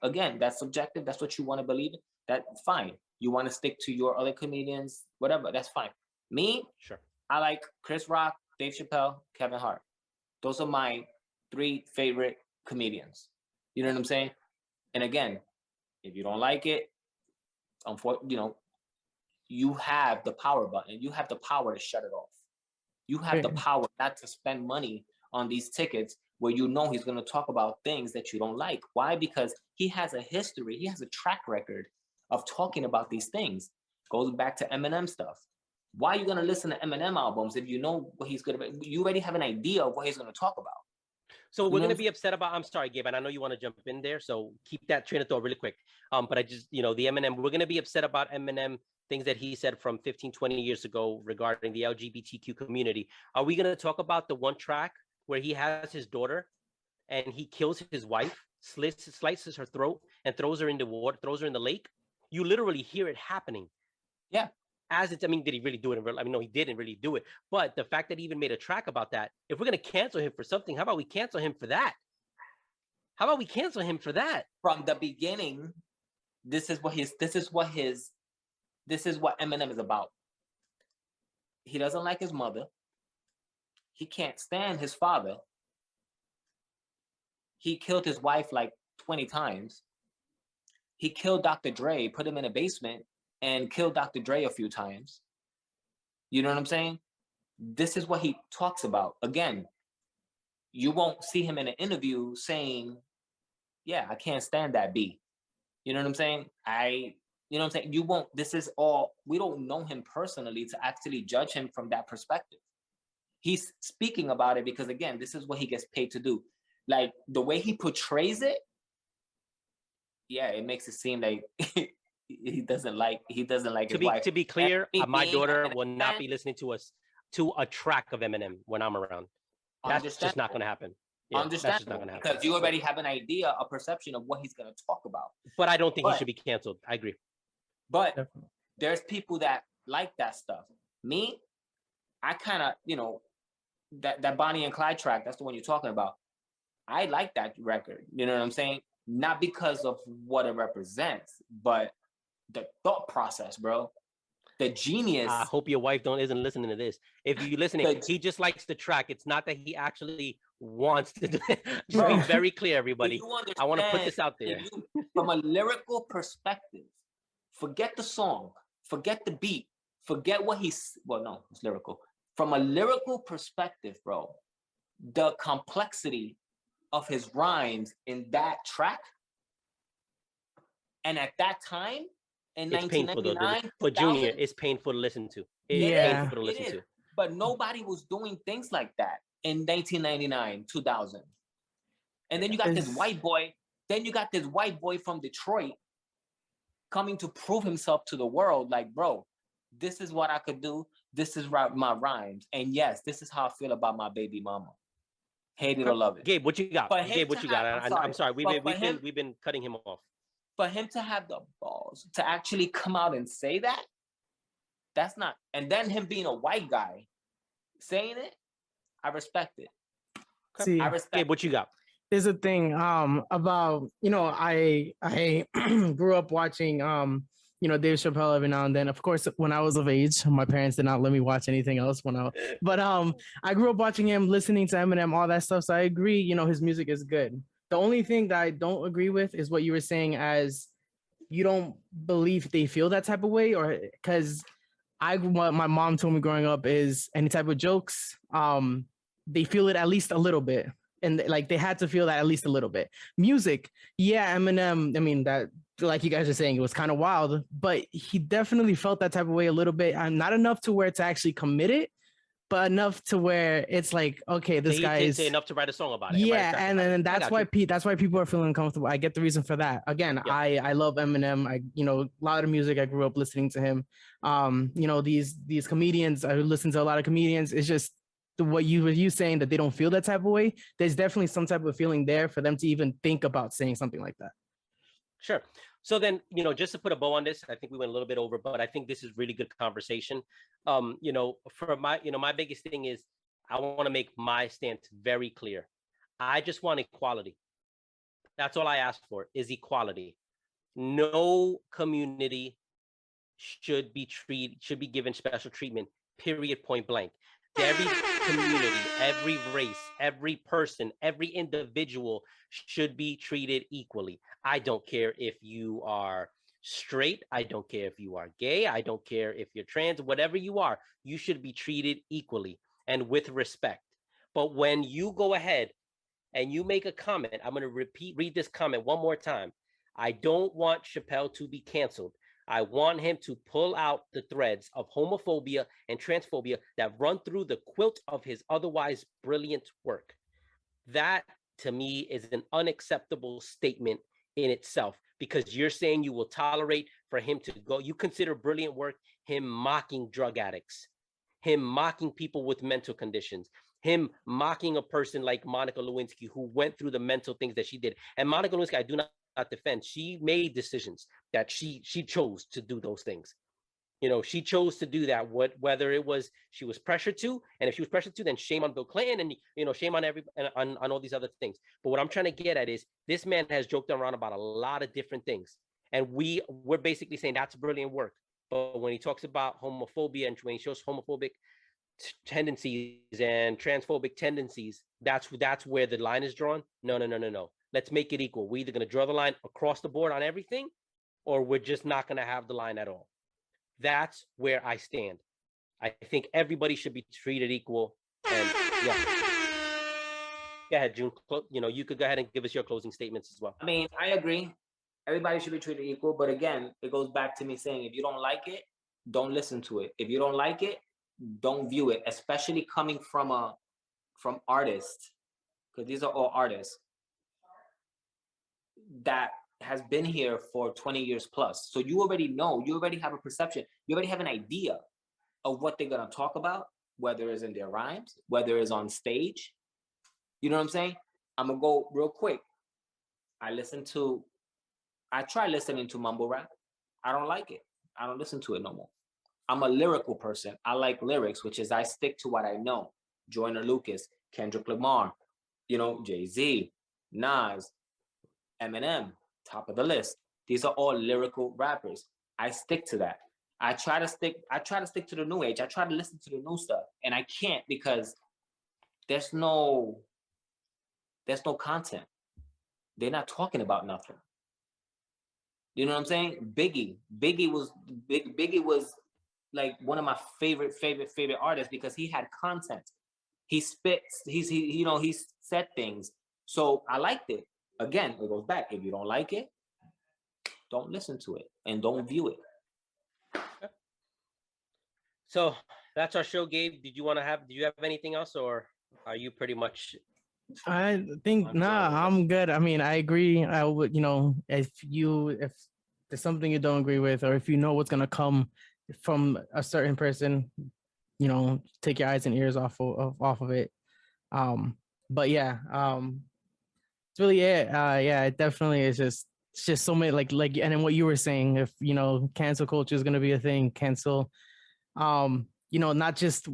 subjective. That's what you want to believe. That's fine. You want to stick to your other comedians, whatever. That's fine. Me, sure. I like Chris Rock, Dave Chappelle, Kevin Hart. Those are my 3 favorite comedians. You know what I'm saying? And again, if you don't like it, you have the power button. You have the power to shut it off. You have the power not to spend money on these tickets where you know he's going to talk about things that you don't like. Why? Because he has a history. He has a track record of talking about these things. Goes back to Eminem stuff. Why are you going to listen to Eminem albums if you know what he's going to be? You already have an idea of what he's going to talk about. So we're going to be upset about, I'm sorry, Gabe, and I know you want to jump in there, so keep that train of thought really quick. But I just, the Eminem, we're going to be upset about Eminem, things that he said from 15, 20 years ago regarding the LGBTQ community. Are we going to talk about the one track where he has his daughter and he kills his wife, slices her throat and throws her in the water, throws her in the lake? You literally hear it happening. Yeah. Did he really do it in real life? I mean, no, he didn't really do it. But the fact that he even made a track about that, if we're going to cancel him for something, how about we cancel him for that? How about we cancel him for that? From the beginning, this is what Eminem is about. He doesn't like his mother. He can't stand his father. He killed his wife like 20 times. He killed Dr. Dre, put him in a basement, and killed Dr. Dre a few times. You know what I'm saying? This is what he talks about. Again, you won't see him in an interview saying, yeah, I can't stand that B. You know what I'm saying? You know what I'm saying? You won't, this is all, we don't know him personally to actually judge him from that perspective. He's speaking about it because, again, this is what he gets paid to do. Like, the way he portrays it, yeah, it makes it seem like he doesn't like his wife. To be clear, my daughter will not be listening to a track of Eminem when I'm around. That's just not going to happen. Yeah, that's just not going to happen. Because you already have an idea, a perception of what he's going to talk about. But I don't think he should be canceled. I agree. But there's people that like that stuff. Me, I kind of, that Bonnie and Clyde track, that's the one you're talking about. I like that record. You know what I'm saying? Not because of what it represents, but the thought process, bro. The genius. I hope your wife isn't listening to this. If you listening, he just likes the track. It's not that he actually wants to do it. Just be very clear, everybody. I want to put this out there. From a lyrical perspective, forget the song, forget the beat, forget what it's lyrical. From a lyrical perspective, bro, the complexity of his rhymes in that track, and at that time, in 1999, but Junior, it's painful to listen to. But nobody was doing things like that in 1999, 2000. And then you got this white boy. Then you got this white boy from Detroit coming to prove himself to the world. Like, bro, this is what I could do. this is my rhymes. And yes, this is how I feel about my baby mama. Hate it or love it. Gabe, what you got? But Gabe, what you got? I'm sorry. We've been cutting him off. For him to have the balls to actually come out and say that, that's not. And then him being a white guy saying it, I respect it. See, I respect. Gabe, what you got? There's a thing about, you know, I grew up watching you know, Dave Chappelle every now and then. Of course, when I was of age, my parents did not let me watch anything else but I grew up watching him, listening to Eminem, all that stuff. So I agree, you know, his music is good. The only thing that I don't agree with is what you were saying, as you don't believe they feel that type of way, or because what my mom told me growing up is any type of jokes, they feel it at least a little bit. And like they had to feel that at least a little bit. Music, yeah, Eminem, I mean, that, like you guys are saying, it was kind of wild, but he definitely felt that type of way a little bit. And not enough to where to actually commit it, but enough to where it's like, okay, this guy is enough to write a song about it. Yeah, and then that's why people are feeling uncomfortable. I get the reason for that. Again, yeah. I love Eminem. You know, a lot of music I grew up listening to him. You know, these comedians, I listen to a lot of comedians. It's just what you saying that they don't feel that type of way. There's definitely some type of feeling there for them to even think about saying something like that. Sure. So then, you know, just to put a bow on this, I think we went a little bit over, but I think this is really good conversation. You know, for my biggest thing is I want to make my stance very clear. I just want equality. That's all I ask for is equality. No community should be given special treatment, period, point blank. Every community, every race, every person, every individual should be treated equally. I don't care if you are straight. I don't care if you are gay. I don't care if you're trans, whatever you are, you should be treated equally and with respect. But when you go ahead and you make a comment, I'm going to read this comment one more time. I don't want Chappelle to be canceled. I want him to pull out the threads of homophobia and transphobia that run through the quilt of his otherwise brilliant work. That, to me, is an unacceptable statement in itself, because you're saying you will tolerate for him to go. You consider brilliant work him mocking drug addicts, him mocking people with mental conditions, him mocking a person like Monica Lewinsky, who went through the mental things that she did. And Monica Lewinsky, I do not defend. She made decisions that she chose to do those things. You know, she chose to do that. Whether it was she was pressured to, and if she was pressured to, then shame on Bill Clinton, and you know, shame on on all these other things. But what I'm trying to get at is this man has joked around about a lot of different things, and we're basically saying that's brilliant work. But when he talks about homophobia and when he shows homophobic tendencies and transphobic tendencies, that's where the line is drawn. No. Let's make it equal. We're either going to draw the line across the board on everything, or we're just not going to have the line at all. That's where I stand. I think everybody should be treated equal. And yeah. Go ahead, June. You know, you could go ahead and give us your closing statements as well. I mean, I agree. Everybody should be treated equal. But again, it goes back to me saying, if you don't like it, don't listen to it. If you don't like it, don't view it, especially coming from artists, because these are all artists that has been here for 20 years plus. So you already know, you already have a perception, you already have an idea of what they're going to talk about, whether it's in their rhymes, whether it's on stage. You know what I'm saying? I'm going to go real quick. I try listening to mumble rap. I don't like it. I don't listen to it no more. I'm a lyrical person. I like lyrics, which is I stick to what I know. Joyner Lucas, Kendrick Lamar, you know, Jay-Z, Nas, Eminem, top of the list. These are all lyrical rappers. I stick to that. I try to stick to the new age. I try to listen to the new stuff, and I can't because there's no content. They're not talking about nothing. You know what I'm saying? Biggie was like one of my favorite artists because he had content. He spits. He said things. So I liked it. Again, it goes back. If you don't like it, don't listen to it and don't view it. So that's our show, Gabe. Do you have anything else, or are you pretty much? I think I'm good. I mean, I agree. I would, you know, if there's something you don't agree with, or if you know what's gonna come from a certain person, take your eyes and ears off of it. But yeah, it's really it. Yeah, it definitely is it's just so many like and then what you were saying, if cancel culture is gonna be a thing, cancel not just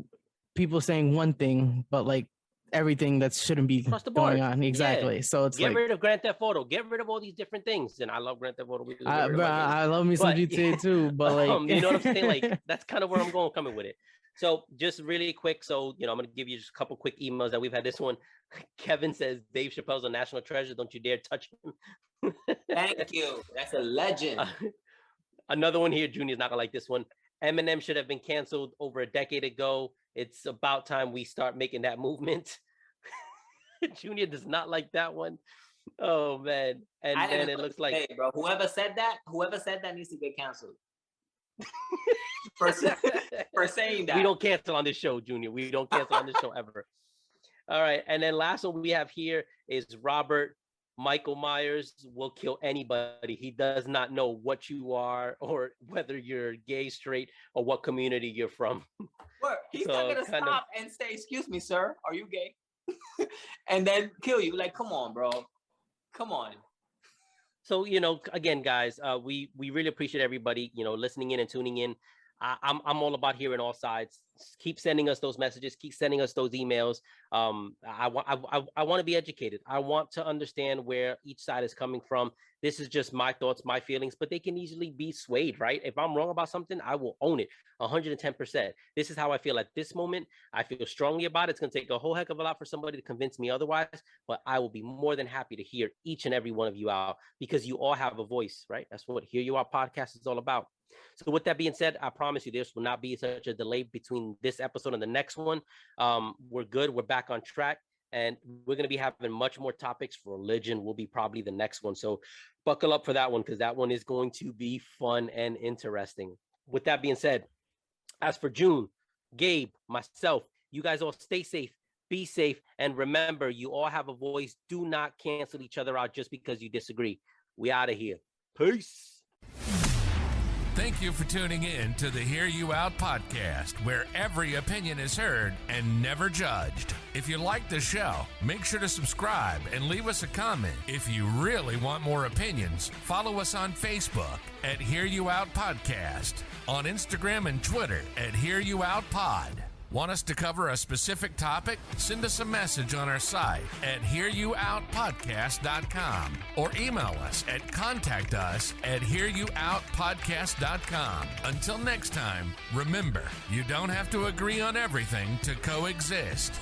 people saying one thing, but like everything that shouldn't be Across the going board. on. Exactly. Yeah. So it's Get like rid of Grand Theft Auto. Get rid of all these different things. And I love Grand Theft Auto. We just get rid of my games. I love me some But- GTA too, but like you know what I'm saying? Like that's kind of where I'm coming with it. So just really quick. So, I'm going to give you just a couple quick emails that we've had. This one, Kevin says, Dave Chappelle's a national treasure. Don't you dare touch him. Thank you. That's a legend. Another one here, Junior's not going to like this one. Eminem should have been canceled over a decade ago. It's about time we start making that movement. Junior does not like that one. Oh, man. And then it looks like... Hey, bro, whoever said that needs to get canceled. for saying that. We don't cancel on this show, Junior. We don't cancel on this show ever. All right. And then last one we have here is Robert Michael Myers will kill anybody. He does not know what you are or whether you're gay, straight, or what community you're from. What? He's not going to stop and say, excuse me, sir, are you gay? And then kill you. Like, come on, bro. Come on. So, again, guys, we really appreciate everybody, listening in and tuning in. I'm all about hearing all sides. Keep sending us those messages. Keep sending us those emails. I want to be educated. I want to understand where each side is coming from. This is just my thoughts, my feelings, but they can easily be swayed, right? If I'm wrong about something, I will own it 110%. This is how I feel at this moment. I feel strongly about it. It's going to take a whole heck of a lot for somebody to convince me otherwise, but I will be more than happy to hear each and every one of you out because you all have a voice, right? That's what Hear You Out podcast is all about. So with that being said, I promise you this will not be such a delay between this episode and the next one. We're good. We're back on track. And we're going to be having much more topics. Religion will be probably the next one. So buckle up for that one because that one is going to be fun and interesting. With that being said, as for June, Gabe, myself, you guys all stay safe, be safe, and remember, you all have a voice. Do not cancel each other out just because you disagree. We out of here. Peace. Thank you for tuning in to the Hear You Out podcast, where every opinion is heard and never judged. If you like the show, make sure to subscribe and leave us a comment. If you really want more opinions, follow us on Facebook at Hear You Out Podcast, on Instagram and Twitter at Hear You Out Pod. Want us to cover a specific topic? Send us a message on our site at hearyououtpodcast.com or email us at contactus@hearyououtpodcast.com. Until next time, remember, you don't have to agree on everything to coexist.